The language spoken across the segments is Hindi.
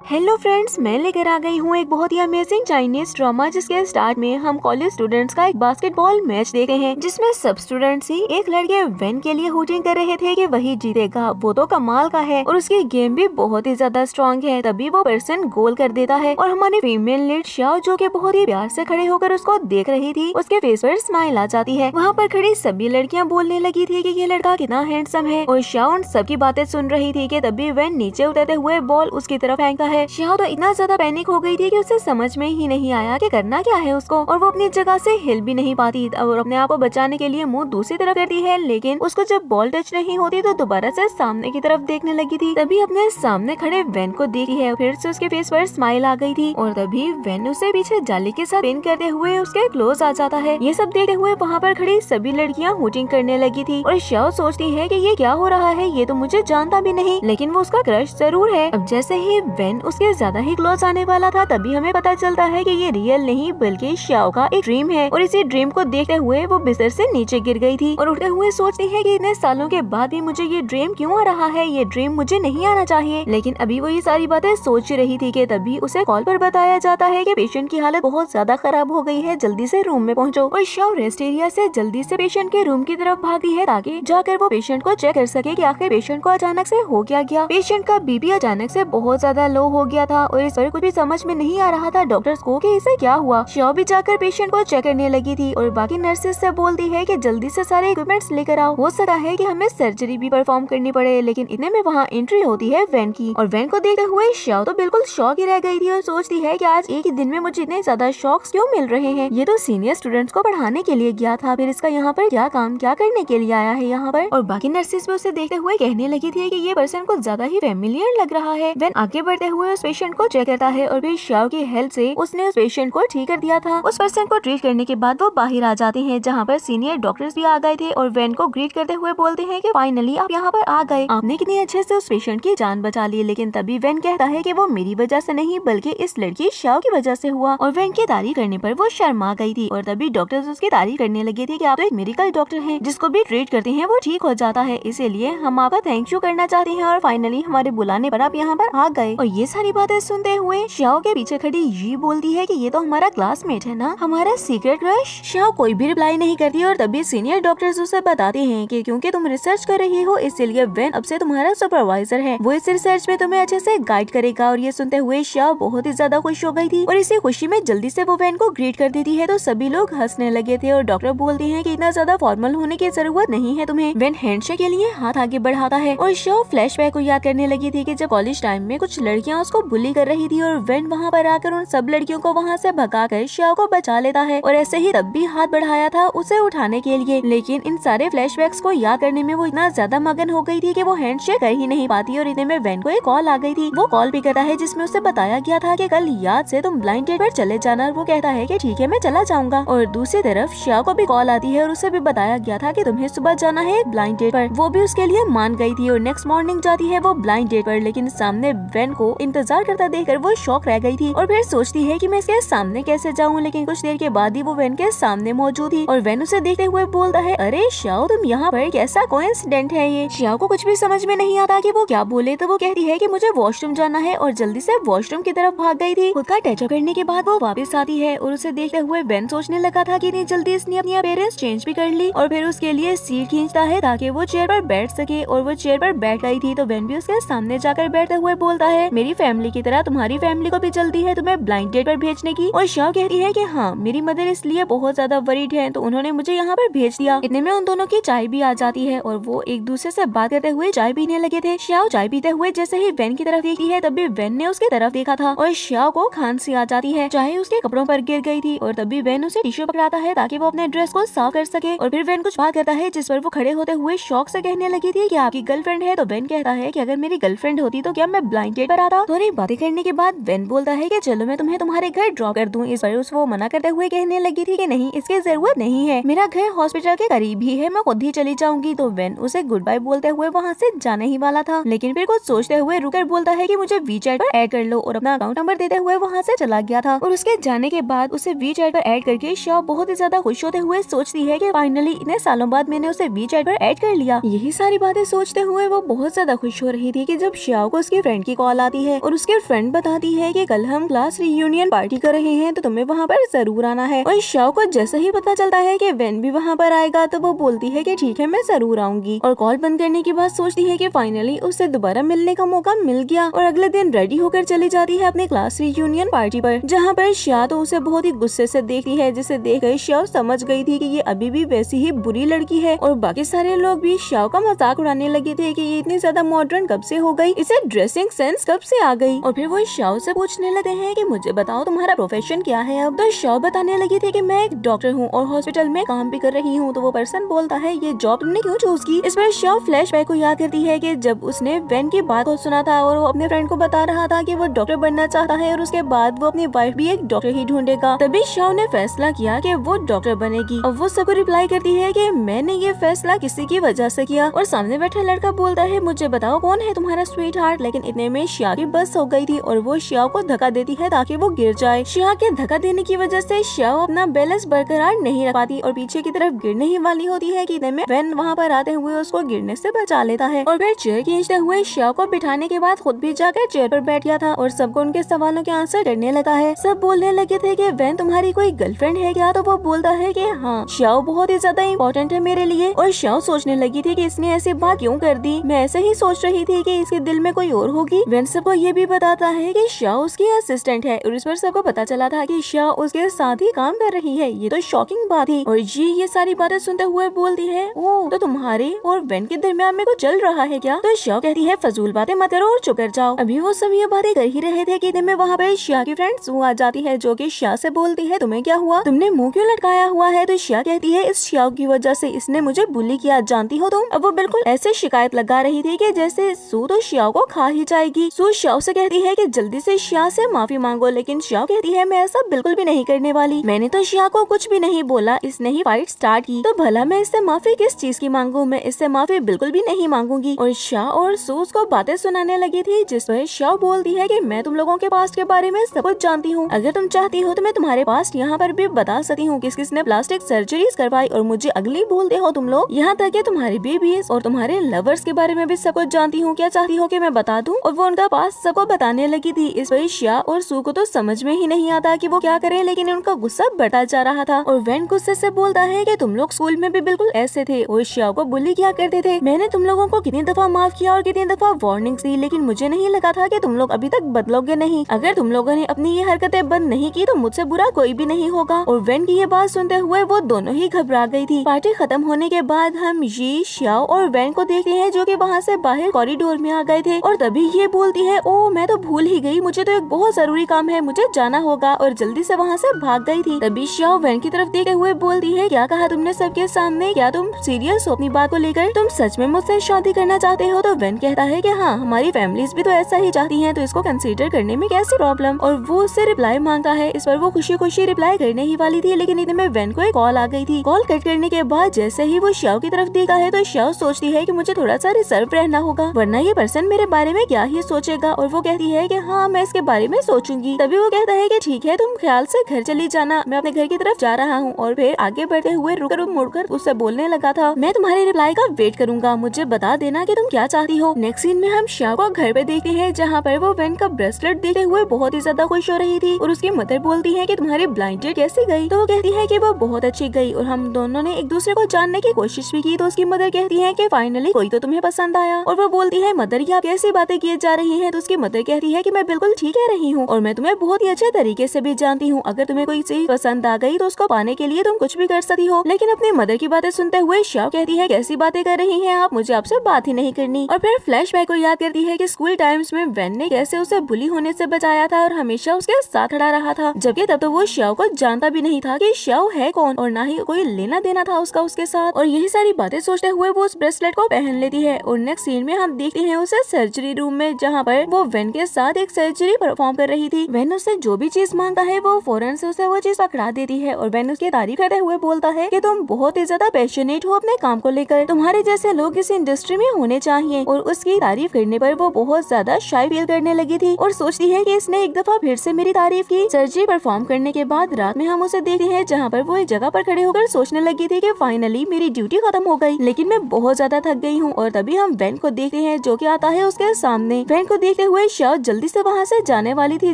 हेलो फ्रेंड्स, मैं लेकर आ गई हूँ एक बहुत ही अमेजिंग चाइनीज ड्रामा जिसके स्टार्ट में हम कॉलेज स्टूडेंट्स का एक बास्केटबॉल मैच देख रहे हैं, जिसमें सब स्टूडेंट्स ही एक लड़के वेन के लिए हूटिंग कर रहे थे कि वही जीतेगा, वो तो कमाल का है और उसकी गेम भी बहुत ही ज्यादा स्ट्रॉन्ग है। तभी वो पर्सन गोल कर देता है और हमारी फीमेल लीड शाओ जो कि बहुत ही प्यार से खड़े होकर उसको देख रही थी, उसके फेस पर स्माइल आ जाती है। वहाँ पर खड़ी सभी लड़कियाँ बोलने लगी थी कि ये लड़का कितना हैंडसम है और शाओ उन सबकी बातें सुन रही थी कि तभी वेन नीचे उतरते हुए बॉल उसकी तरफ फेंकता है। शाओ तो इतना ज्यादा पैनिक हो गई थी कि उसे समझ में ही नहीं आया कि करना क्या है उसको, और वो अपनी जगह से हिल भी नहीं पाती और अपने आप को बचाने के लिए मुंह दूसरी तरफ करती है, लेकिन उसको जब बॉल टच नहीं होती तो दोबारा से सामने की तरफ देखने लगी थी। तभी अपने सामने खड़े वेन को देखी है, फिर से उसके फेस पर स्माइल आ गई थी और तभी वेन उसे पीछे जाली के साथ पिन करते हुए उसके क्लोज आ जाता है। ये सब देखते हुए वहाँ पर खड़ी सभी लड़कियाँ हूटिंग करने लगी थी और शाओ सोचती है कि ये क्या हो रहा है, ये तो मुझे जानता भी नहीं, लेकिन वो उसका क्रश जरूर है। अब जैसे ही वेन उसके ज्यादा ही क्लोज आने वाला था तभी हमें पता चलता है कि ये रियल नहीं बल्कि शाओ का एक ड्रीम है और इसी ड्रीम को देखते हुए वो बिस्तर से नीचे गिर गई थी और उठते हुए सोचती है कि इतने सालों के बाद भी मुझे ये ड्रीम क्यों आ रहा है, ये ड्रीम मुझे नहीं आना चाहिए। लेकिन अभी वो ये सारी बातें सोच रही थी कि तभी उसे कॉल पर बताया जाता है कि पेशेंट की हालत बहुत ज्यादा खराब हो गई है, जल्दी से रूम में पहुंचो। और शाओ रेस्ट एरिया से जल्दी से पेशेंट के रूम की तरफ भागती है ताकि जाकर वो पेशेंट को चेक कर सके कि आखिर पेशेंट को अचानक से हो क्या गया। पेशेंट का बीपी अचानक से बहुत ज्यादा लो हो गया था और इस पर कुछ भी समझ में नहीं आ रहा था डॉक्टर्स को कि इसे क्या हुआ। शाओ भी जाकर पेशेंट को चेक करने लगी थी और बाकी नर्सेस से बोलती है कि जल्दी से सारे इक्विपमेंट्स लेकर आओ, हो सकता है कि हमें सर्जरी भी परफॉर्म करनी पड़े। लेकिन इतने में वहाँ एंट्री होती है वेन की और वेन को देखते हुए शाओ तो बिल्कुल शॉक ही रह गई थी और सोचती है कि आज एक ही दिन में मुझे इतने ज्यादा शॉक्स क्यों मिल रहे हैं, ये तो सीनियर स्टूडेंट्स को पढ़ाने के लिए गया था, फिर इसका यहाँ पर क्या काम क्या करने के लिए आया है यहाँ पर। और बाकी नर्सेस भी उसे देखते हुए कहने लगी थी कि ये पर्सन को ज्यादा ही फेमिलियर लग रहा है। वेन आगे बढ़ते हुए उस पेशेंट को चेक करता है और फिर शाओ की हेल्प से उसने उस पेशेंट को ठीक कर दिया था। उस पर्सन को ट्रीट करने के बाद वो बाहर आ जाते हैं जहाँ पर सीनियर डॉक्टर्स भी आ गए थे और वेन को ग्रीट करते हुए बोलते हैं कि फाइनली आप यहाँ पर आ गए, आपने कितने अच्छे से उस पेशेंट की जान बचा ली। लेकिन तभी वेन कहता है कि वो मेरी वजह से नहीं बल्कि इस लड़की शाओ की वजह से हुआ और वेन की तारीफ करने पर वो शर्मा गई थी और तभी डॉक्टर्स उसकी तारीफ करने लगे थे कि आप तो एक मेडिकल डॉक्टर हैं, जिसको भी ट्रीट करते हैं वो ठीक हो जाता है, इसीलिए हम आपका थैंक यू करना चाहते हैं और फाइनली हमारे बुलाने पर आप यहाँ पर आ गए। और ये सारी बातें सुनते हुए शाओ के पीछे खड़ी यी बोलती है कि ये तो हमारा क्लासमेट है ना, हमारा सीक्रेट क्रश। शाओ कोई भी रिप्लाई नहीं करती और तभी सीनियर डॉक्टर्स उसे बताते हैं कि क्योंकि तुम रिसर्च कर रही हो इसीलिए वेन अब से तुम्हारा सुपरवाइजर है, वो इस रिसर्च में तुम्हें अच्छे से गाइड करेगा। और ये सुनते हुए शाओ बहुत ही ज्यादा खुश हो गई थी और इसी खुशी में जल्दी से वो वेन को ग्रीट कर देती है तो सभी लोग हंसने लगे थे और डॉक्टर बोलती है कि इतना ज्यादा फॉर्मल होने की जरूरत नहीं है तुम्हें। वेन हैंडशेक के लिए हाथ आगे बढ़ाता है और शाओ फ्लैशबैक को याद करने लगी थी कि जब कॉलेज टाइम में कुछ लड़कियां उसको बुली कर रही थी और वेन वहाँ पर आकर उन सब लड़कियों को वहाँ से भगाकर शाओ को बचा लेता है और ऐसे ही तब भी हाथ बढ़ाया था उसे उठाने के लिए। लेकिन इन सारे फ्लैशबैक्स को याद करने में वो इतना ज्यादा मगन हो गई थी कि वो हैंडशेक कर ही नहीं पाती और इतने में वेन को एक कॉल आ गई थी। वो कॉल भी करता है जिसमें उसे बताया गया था कि कल याद से तुम ब्लाइंड डेट पर चले जाना और वो कहता है कि ठीक है मैं चला जाऊंगा। और दूसरी तरफ शाओ को भी कॉल आती है और उसे भी बताया गया था कि तुम्हें सुबह जाना है ब्लाइंड डेट पर, वो भी उसके लिए मान गई थी और नेक्स्ट मॉर्निंग जाती है वो ब्लाइंड डेट पर। लेकिन सामने वेन को इंतजार करता देखकर वो शॉक रह गई थी और फिर सोचती है कि मैं इसके सामने कैसे जाऊं, लेकिन कुछ देर के बाद ही वो वेन के सामने मौजूद थी और वेन उसे देखते हुए बोलता है अरे शाओ तुम यहाँ पर, कैसा कोइंसिडेंट है ये। शाओ को कुछ भी समझ में नहीं आता कि वो क्या बोले तो वो कहती है कि मुझे वॉशरूम जाना है और जल्दी से वॉशरूम की तरफ भाग गई थी। खुद का टचअप करने के बाद वो वापस आती है और उसे देखते हुए वेन सोचने लगा था कि इतनी जल्दी इसने अपनी अपीयरेंस चेंज भी कर ली और फिर उसके लिए सीट खींचता है ताकि वो चेयर पर बैठ सके और वो चेयर पर बैठ गई थी तो वेन भी उसके सामने जाकर बैठते हुए बोलता है मेरी फैमिली की तरह तुम्हारी फैमिली को भी जल्दी है तुम्हें ब्लाइंड डेट पर भेजने की। और शाओ कहती है कि हाँ मेरी मदर इसलिए बहुत ज्यादा वरीड है तो उन्होंने मुझे यहाँ पर भेज दिया। इतने में उन दोनों की चाय भी आ जाती है और वो एक दूसरे से बात करते हुए चाय पीने लगे थे। शाओ चाय पीते हुए जैसे ही वेन की तरफ देखती है तभी वेन ने उसकी तरफ देखा था और शाओ को खांसी आ जाती है, चाहे उसके कपड़ों पर गिर गई थी और तभी वेन उसे टिश्यू पकड़ाता है ताकि वो अपने ड्रेस को साफ कर सके। और फिर वेन कुछ बात करता है जिस पर वो खड़े होते हुए शौक से कहने लगी थी कि आपकी गर्लफ्रेंड है तो वेन कहता है कि अगर मेरी गर्लफ्रेंड होती तो क्या मैं ब्लाइंड डेट पर आता। थोड़ी बातें करने के बाद वेन बोलता है कि चलो मैं तुम्हें तुम्हारे घर ड्रॉप कर दूं। इस पर वो मना करते हुए कहने लगी थी कि नहीं इसकी जरूरत नहीं है, मेरा घर हॉस्पिटल के करीब ही है, मैं खुद ही चली जाऊंगी। तो वेन उसे गुड बाय बोलते हुए वहाँ से जाने ही वाला था, लेकिन फिर कुछ सोचते हुए रुकर बोलता है कि मुझे वीचैट पर ऐड कर लो और अपना अकाउंट नंबर देते हुए वहाँ से चला गया था। और उसके जाने के बाद उसे वीचैट पर ऐड करके शाओ बहुत ही ज्यादा खुश होते हुए सोचती है कि फाइनली इतने सालों बाद मैंने उसे वीचैट पर ऐड कर लिया। यही सारी बातें सोचते हुए वो बहुत ज्यादा खुश हो रही थी कि जब शाओ को उसकी फ्रेंड की कॉल आती है है और उसके फ्रेंड बताती है कि कल हम क्लास रियूनियन पार्टी कर रहे हैं तो तुम्हें वहाँ पर जरूर आना है। और शाओ को जैसे ही पता चलता है कि वेन भी वहाँ पर आएगा तो वो बोलती है कि ठीक है मैं जरूर आऊंगी। और कॉल बंद करने के बाद सोचती है कि फाइनली उससे दोबारा मिलने का मौका मिल गया। और अगले दिन रेडी होकर चली जाती है अपने क्लास रियूनियन पार्टी पर, जहाँ पर शाओ तो उसे बहुत ही गुस्से से देखती है, जिसे देखकर शाओ समझ गई थी कि ये अभी भी वैसी ही बुरी लड़की है। और बाकी सारे लोग भी शाओ का मजाक उड़ाने लगे थे कि ये इतनी ज्यादा मॉडर्न कब से हो गई, इसे ड्रेसिंग सेंस कब से आ गई। और फिर वो शाओ से पूछने लगे हैं कि मुझे बताओ तुम्हारा प्रोफेशन क्या है अब। तो शाओ बताने लगी थी कि मैं एक डॉक्टर हूँ और हॉस्पिटल में काम भी कर रही हूँ। तो वो पर्सन बोलता है ये जॉब तुमने क्यों चूज की। इस पर शाओ फ्लैशबैक को याद करती है कि जब उसने वेन की बात को सुना था और वो अपने फ्रेंड को बता रहा था कि वो डॉक्टर बनना चाहता है और उसके बाद वो अपनी वाइफ भी एक डॉक्टर ही ढूंढेगा, तभी शाओ ने फैसला किया कि वो डॉक्टर बनेगी। अब वो सबको रिप्लाई करती है कि मैंने ये फैसला किसी की वजह से किया। और सामने बैठा लड़का बोलता है मुझे बताओ कौन है तुम्हारा स्वीट हार्ट। लेकिन इतने में शाओ की बस हो गई थी और वो शाओ को धक्का देती है ताकि वो गिर जाए। शाओ के धक्का देने की वजह से शाओ अपना बैलेंस बरकरार नहीं रख पाती और पीछे की तरफ गिरने ही वाली होती है कि इतने में वेन वहाँ पर आते हुए उसको गिरने से बचा लेता है। और फिर चेयर खींचते हुए शाओ को बिठाने के बाद खुद भी जाकर चेयर पर बैठ गया था और सबको उनके सवालों के आंसर करने लगा है। सब बोलने लगे थे कि वेन तुम्हारी कोई गर्लफ्रेंड है क्या। तो वो बोलता है कि हाँ, शाओ बहुत ही ज्यादा इम्पोर्टेंट है मेरे लिए। और शाओ सोचने लगी थी कि इसने ऐसी बात क्यों कर दी, मैं ऐसे ही सोच रही थी कि इसके दिल में कोई और होगी। वेन सबको ये भी बताता है कि शाओ उसकी असिस्टेंट है और इस पर सबको पता चला था कि शाओ उसके साथ ही काम कर रही है। ये तो शॉकिंग बात थी। और ये सारी बातें सुनते हुए बोलती है ओ तो तुम्हारे और वेन के दरमियान में कुछ चल रहा है क्या। तो शाओ कहती है फजूल बातें मत करो और चुप कर जाओ। अभी वो सब ये बातें कर ही रहे थे कि इतने में वहाँ पर शाओ की फ्रेंड सू आ जाती है, जो कि शाओ से बोलती है तुम्हें क्या हुआ, तुमने मुंह क्यों लटकाया हुआ है। तो शाओ कहती है इस शाओ की वजह से इसने मुझे बुली किया, जानती हो तुम। अब वो बिल्कुल ऐसे शिकायत लगा रही थी कि जैसे सू तो शाओ को खा ही जाएगी। सू शाओ से कहती है कि जल्दी से शाओ से माफी मांगो, लेकिन शाओ कहती है मैं ऐसा बिल्कुल भी नहीं करने वाली, मैंने तो शाओ को कुछ भी नहीं बोला, इसने ही फाइट स्टार्ट की। तो भला मैं इससे माफी किस चीज की मांगू, मैं इससे माफी बिल्कुल भी नहीं मांगूंगी। और शाओ और सू उसको बातें सुनाने लगी थी, जिस पर शाओ बोलती है कि मैं तुम लोगों के पास्ट के बारे में सब कुछ जानती हूँ, अगर तुम चाहती हो तो मैं तुम्हारे पास्ट यहाँ पर भी बता सकती हूँ किस किसने प्लास्टिक सर्जरीज करवाई और मुझे अगली बोलते हो तुम लोग, यहाँ तक कि तुम्हारे बेबीज और तुम्हारे लवर्स के बारे में भी सब कुछ जानती हूँ, क्या चाहती हो कि मैं बता दूँ। और वो उनका पास्ट सबको बताने लगी थी। इस पर शाओ और सू को तो समझ में ही नहीं आता कि वो क्या करें, लेकिन उनका गुस्सा बढ़ता जा रहा था। और वेन गुस्से से बोलता है कि तुम लोग स्कूल में भी बिल्कुल ऐसे थे और शाओ को बुली किया करते थे, मैंने तुम लोगों को कितनी दफा माफ किया और कितनी दफा वार्निंग दी, लेकिन मुझे नहीं लगा था कि तुम लोग अभी तक बदलोगे नहीं। अगर तुम लोगों ने अपनी ये हरकतें बंद नहीं की तो मुझसे बुरा कोई भी नहीं होगा। और वेन की ये बात सुनते हुए वो दोनों ही घबरा गई थी। पार्टी खत्म होने के बाद हम ये शाओ और वेन को देखते हैं जो कि वहाँ से बाहर कॉरिडोर में आ गए थे। और तभी ये बोलती है ओ मैं तो भूल ही गई, मुझे तो एक बहुत जरूरी काम है, मुझे जाना होगा। और जल्दी से वहाँ से भाग गई थी। तभी शाओ वेन की तरफ देखते हुए बोलती है क्या कहा तुमने सबके सामने, क्या तुम सीरियस हो अपनी बात को लेकर, तुम सच में मुझसे शादी करना चाहते हो। तो वेन कहता है कि हाँ हमारी फैमिलीज भी तो ऐसा ही चाहती हैं, तो इसको कंसीडर करने में कैसी प्रॉब्लम। और वो उससे रिप्लाई मांगता है। इस पर वो खुशी खुशी रिप्लाई करने ही वाली थी, लेकिन इतने में वेन को एक कॉल आ गई थी। कॉल कट करने के बाद जैसे ही वो शाओ की तरफ देखा है तो शाओ सोचती है कि मुझे थोड़ा सा रिजर्व रहना होगा, वरना ये पर्सन मेरे बारे में क्या ही सोचेगा। और वो कहती है कि हाँ मैं इसके बारे में सोचूंगी। तभी वो कहता है कि ठीक है तुम ख्याल से घर चली जाना, मैं अपने घर की तरफ जा रहा हूँ। और फिर आगे बढ़ते हुए रुकर मुड़कर उससे बोलने लगा था मैं तुम्हारे रिप्लाई का वेट करूंगा, मुझे बता देना कि तुम क्या चाहती हो। नेक्स्ट सीन में हम शाओ को घर पे देखते हैं, जहाँ पर वो वेन का ब्रेसलेट देखते हुए बहुत ही ज्यादा खुश हो रही थी। और उसकी मदर बोलती है कि तुम्हारी ब्लाइंड डेट कैसी गई। तो वो कहती है कि वो बहुत अच्छी गई और हम दोनों ने एक दूसरे को जानने की कोशिश भी की। तो उसकी मदर कहती है कि फाइनली कोई तो तुम्हें पसंद आया। और वो बोलती है मदर ये आप कैसी बातें किए जा रही हैं। तो उसकी मदर कहती है कि मैं बिल्कुल ठीक कह रही हूँ और मैं तुम्हें बहुत ही अच्छे तरीके से भी जानती हूँ, अगर तुम्हें कोई चीज पसंद आ गई तो उसको पाने के लिए तुम कुछ भी कर सकती हो। लेकिन अपनी मदर की बातें सुनते हुए शाओ कहती है कैसी बातें कर रही हैं आप, मुझे आपसे बात ही नहीं करनी। और फिर फ्लैशबैक को याद करती है कि स्कूल टाइम्स में वेन ने कैसे उसे बुली होने से बचाया था और हमेशा उसके साथ खड़ा रहा था, जबकि तब तो वो शाओ को जानता भी नहीं था कि शाओ है कौन और ना ही कोई लेना देना था उसका उसके साथ। और यही सारी बातें सोचते हुए वो उस ब्रेसलेट को पहन लेती है। और नेक्स्ट सीन में हम देखते हैं उसे सर्जरी रूम में, जहाँ पर वो वेन के साथ एक सर्जरी परफॉर्म कर रही थी। वेन उससे जो भी चीज मांगता है वो फौरन से उसे वो चीज पकड़ा देती है। और वेन उसकी तारीफ करते हुए बोलता है कि तुम बहुत ही ज्यादा पैशनेट हो अपने काम को लेकर, तुम्हारे जैसे लोग इस इंडस्ट्री में होने चाहिए। और उसकी तारीफ करने पर वो बहुत ज्यादा शाय फील करने लगी थी और सोचती है कि इसने एक दफा फिर से मेरी तारीफ की। सर्जरी परफॉर्म करने के बाद रात में हम उसे देखते हैं, जहाँ पर वो एक जगह पर खड़े होकर सोचने लगी थी कि फाइनली मेरी ड्यूटी खत्म हो गई, लेकिन मैं बहुत ज्यादा थक गई हूँ। और तभी हम वेन को देखते हैं जो कि आता है उसके सामने। वेन को देखते हुए शाओ जल्दी से वहाँ से जाने वाली थी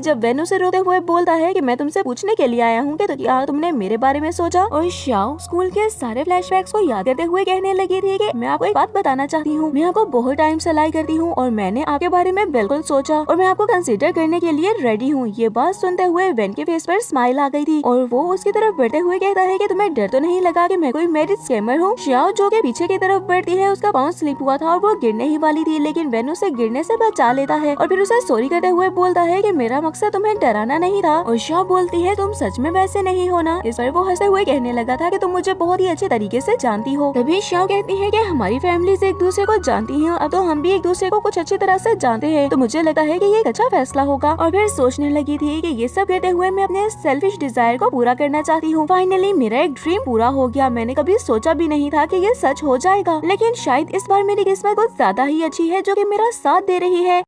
जब वेन उसे रोते हुए बोलता है कि मैं तुमसे पूछने के लिए आया हूँ कि तो क्या तुमने मेरे बारे में सोचा। और शाओ स्कूल के सारे फ्लैशबैक्स को याद करते हुए कहने लगी थी कि मैं आपको एक बात बताना चाहती हूँ, मैं आपको बहुत टाइम से लाइक करती हूँ और मैंने आपके बारे में बिल्कुल सोचा और मैं आपको कंसीडर करने के लिए रेडी हूँ। ये बात सुनते हुए वेन के फेस पर स्माइल आ गई थी और वो उसकी तरफ बढ़ते हुए कहता है कि तुम्हें डर तो नहीं लगा कि मैं कोई मैरिज स्कैमर हूँ। शाओ जो के पीछे की तरफ बढ़ती है, उसका पाँव स्लिप हुआ था और वो गिरने ही वाली थी, लेकिन वेन उसे गिरने से बचा लेता है और फिर उसे सॉरी करते हुए बोलता है कि मेरा मकसद तुम्हें डराना नहीं था। और शाओ बोलती है तुम सच में वैसे नहीं हो ना। इस पर वो हंसते हुए कहने लगा था कि तुम मुझे बहुत ही अच्छे तरीके से जानती हो। तभी शाओ कहती है कि हमारी फैमिलीज एक दूसरे को जानती हैं, अब तो हम भी एक दूसरे को कुछ अच्छी तरह से जानते हैं, तो मुझे लगता है कि ये एक अच्छा फैसला होगा। और फिर सोचने लगी थी कि ये सब करते हुए मैं अपने सेल्फिश डिजायर को पूरा करना चाहती हूँ। फाइनली मेरा एक ड्रीम पूरा हो गया। मैंने कभी सोचा भी नहीं था कि ये सच हो जाएगा, लेकिन शायद इस बार मेरी किस्मत कुछ ज्यादा ही अच्छी है जो कि मेरा साथ दे रही है।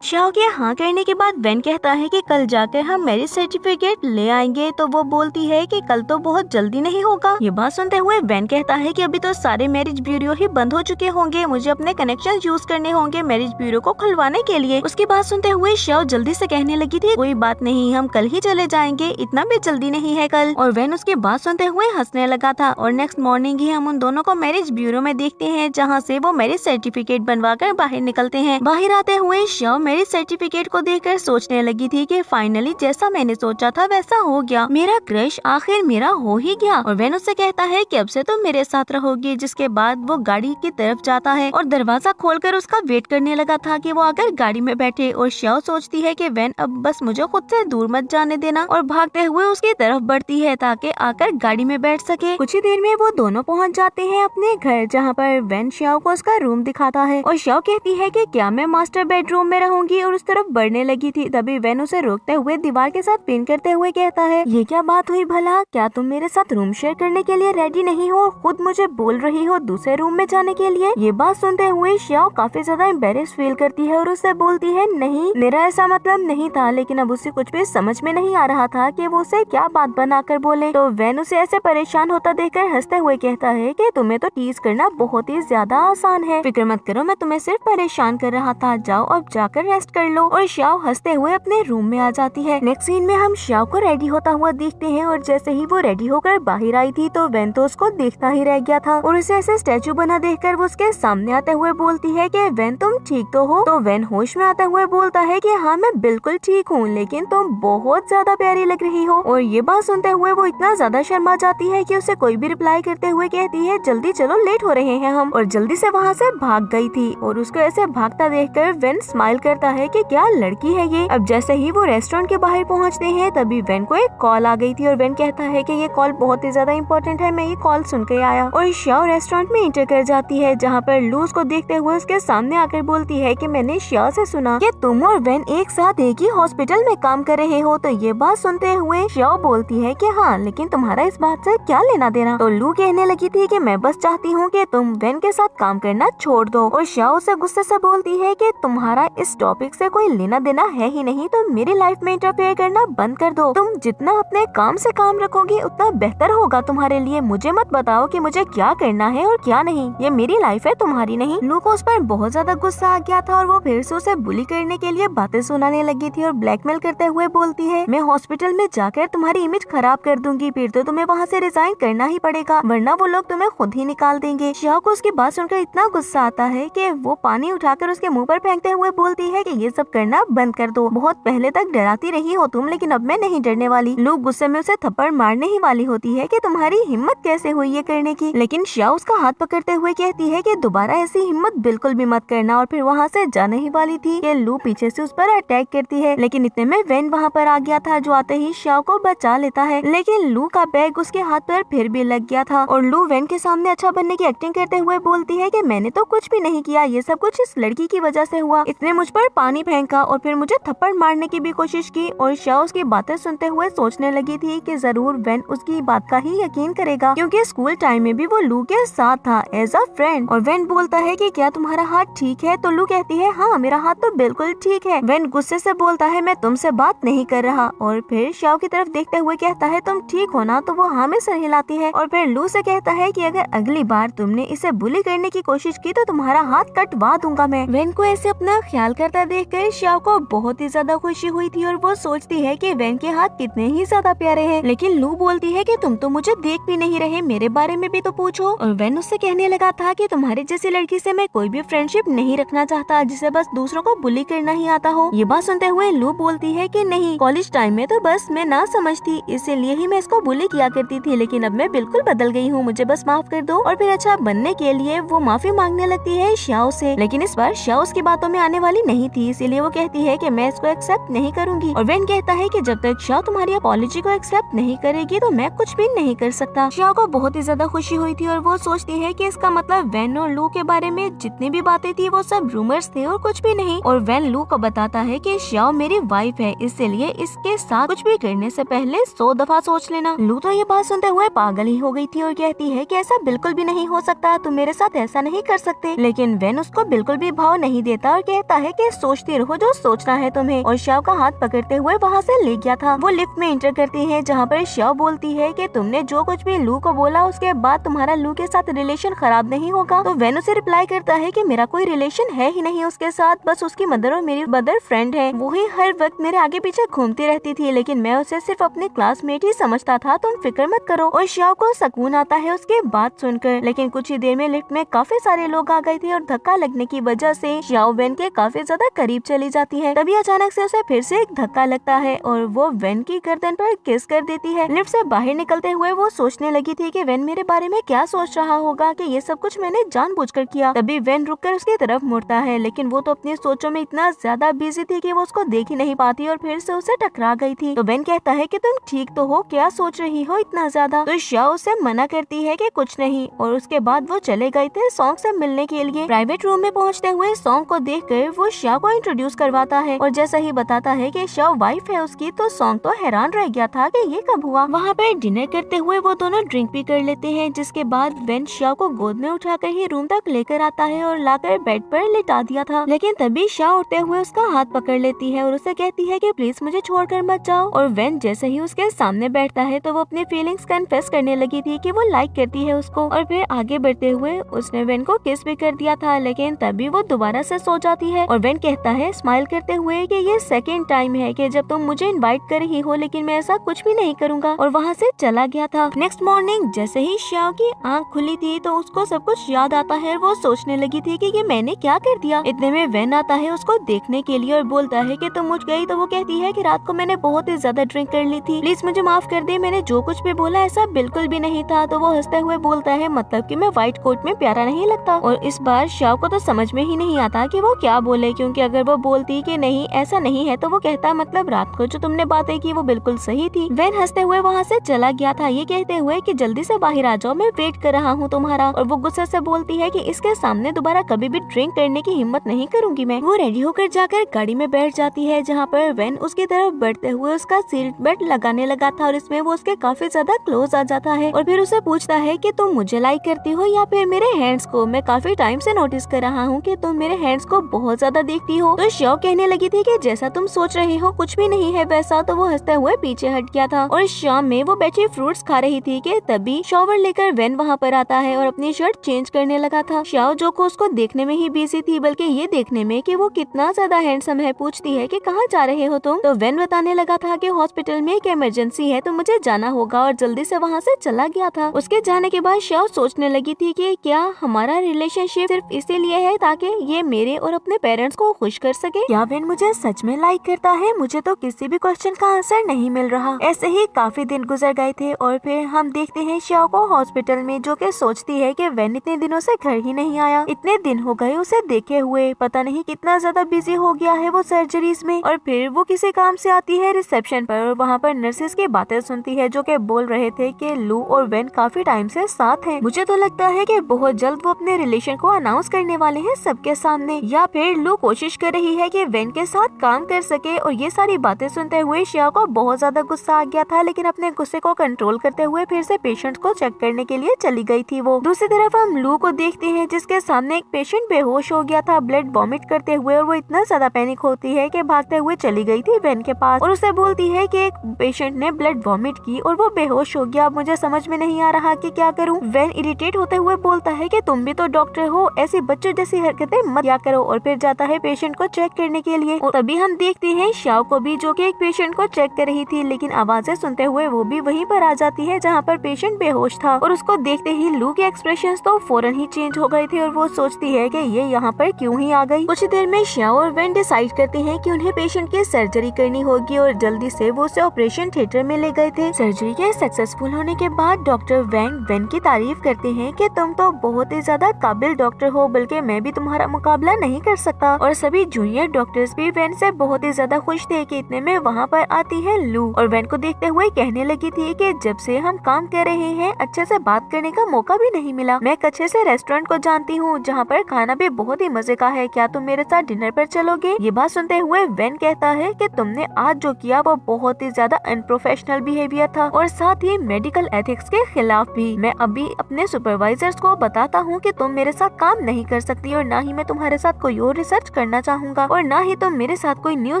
शाओ के हाँ करने के बाद वेन कहता है कि कल जाकर हम मैरिज सर्टिफिकेट ले आएंगे, तो वो बोलती है कि कल तो बहुत जल्दी नहीं होगा। ये बात सुनते हुए वेन कहता है कि अभी तो सारे मैरिज ब्यूरो ही बंद हो चुके होंगे, मुझे अपने कनेक्शन यूज करने होंगे मैरिज ब्यूरो को खुलवाने के लिए। उसकी बात सुनते हुए शाओ जल्दी से कहने लगी थी कोई बात नहीं, हम कल ही चले जाएंगे, इतना भी जल्दी नहीं है कल। और वेन उसकी बात सुनते हुए हंसने लगा था और नेक्स्ट मॉर्निंग ही हम उन दोनों को मैरिज ब्यूरो में देखते हैं, जहाँ से वो मैरिज सर्टिफिकेट बनवा कर बाहर निकलते हैं। बाहर आते हुए शाओ मैरिज सर्टिफिकेट को देखकर सोचने लगी थी कि फाइनली जैसा मैंने सोचा था वैसा हो गया, मेरा क्रश आखिर मेरा हो ही गया। और वेन उससे कहता है कि अब से तुम मेरे साथ रहोगी। जिसके बाद वो गाड़ी की तरफ जाता है और दरवाजा खोलकर उसका वेट करने लगा था कि वो आकर गाड़ी में बैठे। और शाओ सोचती है कि वेन अब बस मुझे खुद से दूर मत जाने देना, और भागते हुए उसकी तरफ बढ़ती है ताकि आकर गाड़ी में बैठ सके। कुछ ही देर में वो दोनों पहुँच जाते हैं अपने घर, जहाँ पर वेन शाओ को उसका रूम दिखाता है और शाओ कहती है कि क्या मैं मास्टर बेडरूम में रहूंगी, और उस तरफ बढ़ने लगी थी। तभी वेन उसे रोकते हुए दीवार के साथ पिन करते हुए कहता है ये क्या बात हुई भला, क्या तुम मेरे साथ रूम शेयर करने के लिए रेडी नहीं हो, खुद मुझे बोल रही हो दूसरे रूम में जाने के लिए। ये बात सुनते हुए शाओ काफी ज्यादा एम्बेरेस फील करती है और उससे बोलती है नहीं, मेरा ऐसा मतलब नहीं था। लेकिन अब उसे कुछ भी समझ में नहीं आ रहा था कि वो उसे क्या बात बनाकर बोले। तो वेन उसे ऐसे परेशान होता देखकर हंसते हुए कहता है कि तुम्हें तो टीज करना बहुत ही ज्यादा आसान है, फिक्र मत करो, मैं तुम्हें सिर्फ परेशान कर रहा था, जाओ अब जाकर रेस्ट कर लो। और शाओ हंसते हुए अपने रूम में आ जाती है। नेक्स्ट सीन में हम शाओ को रेडी होता हुआ देखते हैं और जैसे ही वो रेडी होकर बाहर आई थी तो वेन तो उसको देखता ही रह गया था और उसे ऐसे स्टैचू बना देखकर वो उसके सामने आते हुए बोलती है कि वेन तुम ठीक तो हो। तो वेन होश में आते हुए बोलता है कि हाँ मैं बिल्कुल ठीक हूँ, लेकिन तुम बहुत ज्यादा प्यारी लग रही हो। और ये बात सुनते हुए वो इतना ज्यादा शर्मा जाती है कि उसे कोई भी रिप्लाई करते हुए कहती है जल्दी चलो लेट हो रहे हैं हम, और जल्दी से वहाँ से भाग गई थी। और उसको ऐसे भागता देखकर वेन स्माइल करता है कि क्या लड़की है ये। अब जैसे ही वो रेस्टोरेंट के बाहर पहुंचते हैं तभी वेन को एक कॉल आ गई थी और वेन कहता है कि ये कॉल बहुत ही ज्यादा इम्पोर्टेंट है, मैं ये कॉल सुन के आया। और शाओ रेस्टोरेंट में एंटर कर जाती है, जहाँ पर लू उसको देखते हुए उसके सामने आकर बोलती है कि मैंने शाओ से सुना कि तुम और वेन एक साथ एक ही हॉस्पिटल में काम कर रहे हो। तो ये बात सुनते हुए शाओ बोलती है कि हाँ, लेकिन तुम्हारा इस बात से क्या लेना देना। तो लू कहने लगी थी कि मैं बस चाहती हूँ कि तुम वेन के साथ काम करना छोड़ दो। और शाओ से गुस्से से बोलती है कि तुम्हारा इस टॉपिक से कोई लेना देना है ही नहीं, तो मेरी लाइफ में इंटरफेयर करना बंद कर दो। तुम जितना अपने काम से काम रखोगी उतना बेहतर होगा तुम्हारे लिए। मुझे मत बताओ कि मुझे क्या करना है और क्या नहीं, ये मेरी लाइफ है, तुम्हारी नहीं। लू को उस पर बहुत ज्यादा गुस्सा आ गया था और वो फिर से उसे बुली करने के लिए बातें सुनाने लगी थी और ब्लैकमेल करते हुए बोलती है मैं हॉस्पिटल में जाकर तुम्हारी इमेज खराब कर दूंगी, फिर तो तुम्हें वहाँ से रिजाइन करना ही पड़ेगा, वरना वो लोग तुम्हें खुद ही निकाल देंगे। शाओ को उसकी बात सुनकर इतना गुस्सा आता है कि वो पानी उठाकर उसके मुंह पर फेंकते हुए बोलती है कि ये सब करना बंद कर दो, बहुत पहले तक डराती रही हो तुम, लेकिन अब मैं नहीं डरने वाली। लू गुस्से में उसे थप्पड़ मारने ही वाली होती है कि तुम्हारी हिम्मत कैसे हुई ये करने की, लेकिन शाओ उसका हाथ पकड़ते हुए कहती है कि दोबारा ऐसी हिम्मत बिल्कुल भी मत करना। और फिर वहाँ से जाने ही वाली थी कि लू पीछे से उस पर अटैक करती है, लेकिन इतने में वेन वहाँ पर आ गया था जो आते ही शाओ को बचा लेता है, लेकिन लू का बैग उसके हाथ पर फिर भी लग गया था। और लू वेन के सामने अच्छा बनने की एक्टिंग करते हुए बोलती है कि मैंने तो कुछ भी नहीं किया, ये सब कुछ इस लड़की की वजह से हुआ, इसने मुझ पर पानी फेंका और फिर मुझे थप्पड़ मारने की भी कोशिश की। और शाओ उसकी बातें सुनते हुए सोचने लगी थी कि जरूर वेन उसकी बात का ही यकीन करेगा, क्योंकि स्कूल टाइम में भी वो लू के साथ था एज अ फ्रेंड। और वेन बोलता है कि क्या तुम्हारा हाथ ठीक है, तो लू कहती है हाँ मेरा हाथ तो बिल्कुल ठीक है। वेन गुस्से से बोलता है मैं तुमसे बात नहीं कर रहा, और फिर शाओ की तरफ देखते हुए कहता है तुम ठीक हो ना, तो वो हाँ में सर हिलाती है। और फिर लू से कहता है कि अगर अगली बार तुमने इसे बुली करने की कोशिश की तो तुम्हारा हाथ कटवा दूंगा मैं। वेन को ऐसे अपना ख्याल करते करता देखकर शाओ को बहुत ही ज्यादा खुशी हुई थी और वो सोचती है कि वैन के हाथ कितने ही ज्यादा प्यारे हैं। लेकिन लू बोलती है कि तुम तो मुझे देख भी नहीं रहे, मेरे बारे में भी तो पूछो। और वैन उससे कहने लगा था कि तुम्हारी जैसी लड़की से मैं कोई भी फ्रेंडशिप नहीं रखना चाहता जिसे बस दूसरों को बुली करना ही आता हो। ये बात सुनते हुए लू बोलती है कि नहीं, कॉलेज टाइम में तो बस मैं ना समझती, इसीलिए ही मैं इसको बुली किया करती थी, लेकिन अब मैं बिल्कुल बदल गई हूँ, मुझे बस माफ कर दो। और फिर अच्छा बनने के लिए वो माफी मांगने लगती है शाओ से। लेकिन इस बार शाओ उसकी बातों में आने वाली नहीं थी, इसीलिए वो कहती है कि मैं इसको एक्सेप्ट नहीं करूंगी। और वैन कहता है कि जब तक शाओ तुम्हारी अपॉलॉजी को एक्सेप्ट नहीं करेगी तो मैं कुछ भी नहीं कर सकता। शाओ को बहुत ही ज्यादा खुशी हुई थी और वो सोचती है कि इसका मतलब वैन और लू के बारे में जितनी भी बातें थी वो सब रूमर्स थे और कुछ भी नहीं। और वैन लू को बताता है कि शाओ मेरी वाइफ है, इसलिए इसके साथ कुछ भी करने से पहले 100 दफा सोच लेना। लू तो ये बात सुनते हुए पागल ही हो गई थी और कहती है कि ऐसा बिल्कुल भी नहीं हो सकता, तुम मेरे साथ ऐसा नहीं कर सकते। लेकिन वैन उसको बिल्कुल भी भाव नहीं देता और कहता है कि सोचती रहो जो सोचना है तुम्हें। और शाओ का हाथ पकड़ते हुए वहाँ से ले गया था। वो लिफ्ट में एंटर करती है जहाँ पर शाओ बोलती है कि तुमने जो कुछ भी लू को बोला उसके बाद तुम्हारा लू के साथ रिलेशन खराब नहीं होगा। तो वैन उसे रिप्लाई करता है कि मेरा कोई रिलेशन है ही नहीं उसके साथ, बस उसकी मदर और मेरी मदर फ्रेंड है, वो ही हर वक्त मेरे आगे पीछे घूमती रहती थी, लेकिन मैं उसे सिर्फ अपने क्लासमेट ही समझता था, तुम फिक्र मत करो। और शाओ को सुकून आता है उसके बात सुनकर। लेकिन कुछ ही देर में लिफ्ट में काफी सारे लोग आ गए थे और धक्का लगने की वजह से शाओ वैन के काफी ज्यादा करीब चली जाती है। तभी अचानक से उसे फिर से एक धक्का लगता है और वो वैन की गर्दन पर किस कर देती है। लिफ्ट से बाहर निकलते हुए वो सोचने लगी थी कि वैन मेरे बारे में क्या सोच रहा होगा कि ये सब कुछ मैंने जानबूझकर किया। तभी वैन रुककर उसकी तरफ मुड़ता है, लेकिन वो तो अपनी सोचों में इतना ज्यादा बिजी थी कि वो उसको देख ही नहीं पाती और फिर से उसे टकरा गई थी। तो वैन कहता है कि तुम ठीक तो हो, क्या सोच रही हो इतना ज्यादा। तो शाओ उसे मना करती है कि कुछ नहीं और उसके बाद वो चले गए थे सॉन्ग से मिलने के लिए। प्राइवेट रूम में पहुंचते हुए सॉन्ग को देखकर वो शाओ को इंट्रोड्यूस करवाता है और जैसा ही बताता है कि शाओ वाइफ है उसकी, तो सॉन्ग तो हैरान रह गया था कि ये कब हुआ। वहाँ पर डिनर करते हुए वो दोनों ड्रिंक भी कर लेते हैं, जिसके बाद वैन शाओ को गोद में उठाकर ही रूम तक लेकर आता है और लाकर बेड पर लिटा दिया था। लेकिन तभी शाओ उठते हुए उसका हाथ पकड़ लेती है और उसे कहती है कि प्लीज मुझे छोड़कर मत जाओ। और वैन जैसे ही उसके सामने बैठता है तो वो अपनी फीलिंग्स कन्फेस करने लगी थी कि वो लाइक करती है उसको। और फिर आगे बढ़ते हुए उसने वैन को किस भी कर दिया था, लेकिन तभी वो दोबारा से सो जाती है। और वैन कहता है स्माइल करते हुए कि ये सेकंड टाइम है कि जब तुम मुझे इनवाइट कर रही हो, लेकिन मैं ऐसा कुछ भी नहीं करूंगा। और वहाँ से चला गया था। नेक्स्ट मॉर्निंग जैसे ही शाओ की आँख खुली थी तो उसको सब कुछ याद आता है। वो सोचने लगी थी कि ये मैंने क्या कर दिया। इतने में वैन आता है उसको देखने के लिए और बोलता है कि तुम उठ गई। तो वो कहती है कि रात को मैंने बहुत ही ज्यादा ड्रिंक कर ली थी, प्लीज मुझे माफ कर दे, मैंने जो कुछ भी बोला ऐसा बिल्कुल भी नहीं था। तो वो हंसते हुए बोलता है मतलब कि मैं व्हाइट कोट में प्यारा नहीं लगता। और इस बार शाओ को तो समझ में ही नहीं आता कि वो क्या बोले, क्योंकि अगर वो बोलती कि नहीं ऐसा नहीं है तो वो कहता मतलब रात को जो तुमने बातें की वो बिल्कुल सही थी। वैन हंसते हुए वहाँ से चला गया था, ये कहते हुए कि जल्दी से बाहर आ जाओ, मैं वेट कर रहा हूँ तुम्हारा। और वो गुस्से से बोलती है कि इसके सामने दोबारा कभी भी ड्रिंक करने की हिम्मत नहीं करूंगी मैं। वो रेडी होकर जाकर गाड़ी में बैठ जाती है, जहाँ पर वैन उसकी तरफ बढ़ते हुए उसका सीट बेल्ट लगाने लगा था और इसमें वो उसके काफी ज्यादा क्लोज आ जाता है और फिर उसे पूछता है कि तुम मुझे लाइक करती हो या फिर मेरे हैंड्स को, मैं काफी टाइम से नोटिस कर रहा हूँ कि तुम मेरे हैंड्स को बहुत ज्यादा देखती हो। तो शाओ कहने लगी थी कि जैसा तुम सोच रही हो कुछ भी नहीं है वैसा। तो वो हंसते हुए पीछे हट गया था और शाम में वो बैठी फ्रूट्स खा रही थी कि तभी शॉवर लेकर वैन वहाँ पर आता है और अपनी शर्ट चेंज करने लगा था। शाओ जो को उसको देखने में ही बिजी थी बल्कि ये देखने में कि वो कितना ज्यादा हैंडसम है, पूछती है कि कहाँ जा रहे हो तुम। तो वैन बताने लगा था कि हॉस्पिटल में एक इमरजेंसी है तो मुझे जाना होगा और जल्दी से वहाँ से चला गया था। उसके जाने के बाद शाओ सोचने लगी थी कि क्या हमारा रिलेशनशिप सिर्फ इसीलिए है ताकि ये मेरे और अपने पेरेंट्स को खुश कर सके, या वैन मुझे सच में लाइक करता है। मुझे तो किसी भी क्वेश्चन का आंसर नहीं मिल रहा। ऐसे ही काफी दिन गुजर गए थे और फिर हम देखते हैं शाओ को हॉस्पिटल में, जो कि सोचती है कि वैन इतने दिनों से घर ही नहीं आया, इतने दिन हो गए उसे देखे हुए, पता नहीं कितना ज्यादा बिजी हो गया है वो सर्जरीज में। और फिर वो किसी काम से आती है रिसेप्शन पर और वहाँ पर नर्सेस की बातें सुनती है जो कि बोल रहे थे कि लू और वैन काफी टाइम से साथ हैं। मुझे तो लगता है कि बहुत जल्द वो अपने रिलेशन को अनाउंस करने वाले हैं सबके सामने, या फिर लू कोशिश कर रही है कि वैन के साथ काम कर सके। और ये सारी बातें सुनते हुए शाओ को बहुत ज्यादा गुस्सा आ गया था, लेकिन अपने गुस्से को कंट्रोल करते हुए फिर से पेशेंट को चेक करने के लिए चली गई थी वो। दूसरी तरफ हम लू को देखते हैं जिसके सामने एक पेशेंट बेहोश हो गया था ब्लड वॉमिट करते हुए, और वो इतना ज्यादा पैनिक होती है कि भागते हुए चली गई थी वैन के पास और उसे बोलती है कि एक पेशेंट ने ब्लड वॉमिट की और वो बेहोश हो गया, अब मुझे समझ में नहीं आ रहा कि क्या करूं। वैन इरिटेट होते हुए बोलता है कि तुम भी तो डॉक्टर हो, ऐसी बच्चों जैसी हरकतें मत किया करो। और फिर जाता है पेशेंट को चेक करने के लिए। और तभी हम देखते हैं शाओ को भी, जो कि एक पेशेंट को चेक कर रही थी, लेकिन आवाजें सुनते हुए वो भी वहीं पर आ जाती है जहाँ पर पेशेंट बेहोश था। और उसको देखते ही लू के एक्सप्रेशंस तो फौरन ही चेंज हो गए थे और वो सोचती है कि ये यहाँ पर क्यों ही आ गई। कुछ देर में शाओ और वेन डिसाइड करते हैं कि उन्हें पेशेंट की सर्जरी करनी होगी और जल्दी से वो उसे ऑपरेशन थिएटर में ले गए थे। सर्जरी के सक्सेसफुल होने के बाद डॉक्टर वैंग वेन की तारीफ करते हैं कि तुम तो बहुत ही ज्यादा काबिल डॉक्टर हो, बल्कि मैं भी तुम्हारा मुकाबला नहीं कर सकता। और सभी जूनियर डॉक्टर्स भी वेन से बहुत ही ज्यादा खुश थे कि इतने में वहाँ पर आती है लू और वेन को देखते हुए कहने लगी थी कि जब से हम काम कर रहे हैं अच्छे से बात करने का मौका भी नहीं मिला। मैं एक अच्छे से रेस्टोरेंट को जानती हूँ जहाँ पर खाना भी बहुत ही मजे का है, क्या तुम मेरे साथ डिनर पर चलोगे? ये बात सुनते हुए वेन कहता है कि तुमने आज जो किया वो बहुत ही ज्यादा अनप्रोफेशनल बिहेवियर था और साथ ही मेडिकल एथिक्स के खिलाफ भी। मैं अभी अपने सुपरवाइजर्स को बताता हूँ कि तुम मेरे साथ काम नहीं कर सकती और ना ही मैं तुम्हारे साथ कोई और रिसर्च करना चाहूँगा और ना ही तुम मेरे साथ कोई न्यू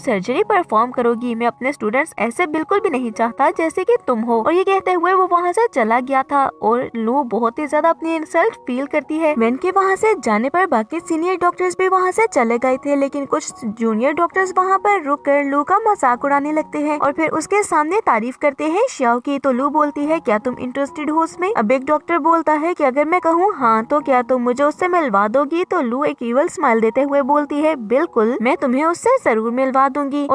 सर्जरी परफॉर्म करोगी। मैं अपने स्टूडेंट्स ऐसे बिल्कुल भी नहीं चाहता जैसे कि तुम हो। और ये कहते हुए वो वहाँ से चला गया था और लू बहुत ही ज्यादा अपनी इंसल्ट फील करती है। वेन के वहाँ से जाने पर बाकी सीनियर डॉक्टर्स भी वहाँ से चले गए थे, लेकिन कुछ जूनियर डॉक्टर्स वहाँ पर रुक कर लू का मजाक उड़ाने लगते हैं और फिर उसके सामने तारीफ करते हैं शाओ की। तो लू बोलती है क्या तुम इंटरेस्टेड हो उसमें? अब एक डॉक्टर बोलता है कि अगर मैं कहूँ हाँ तो क्या तुम मुझे उससे मिलवा दोगी? तो लू एक इवल स्माइल देते हुए बोलती है बिल्कुल, मैं तुम्हें उससे जरूर मिलवा दूंगी।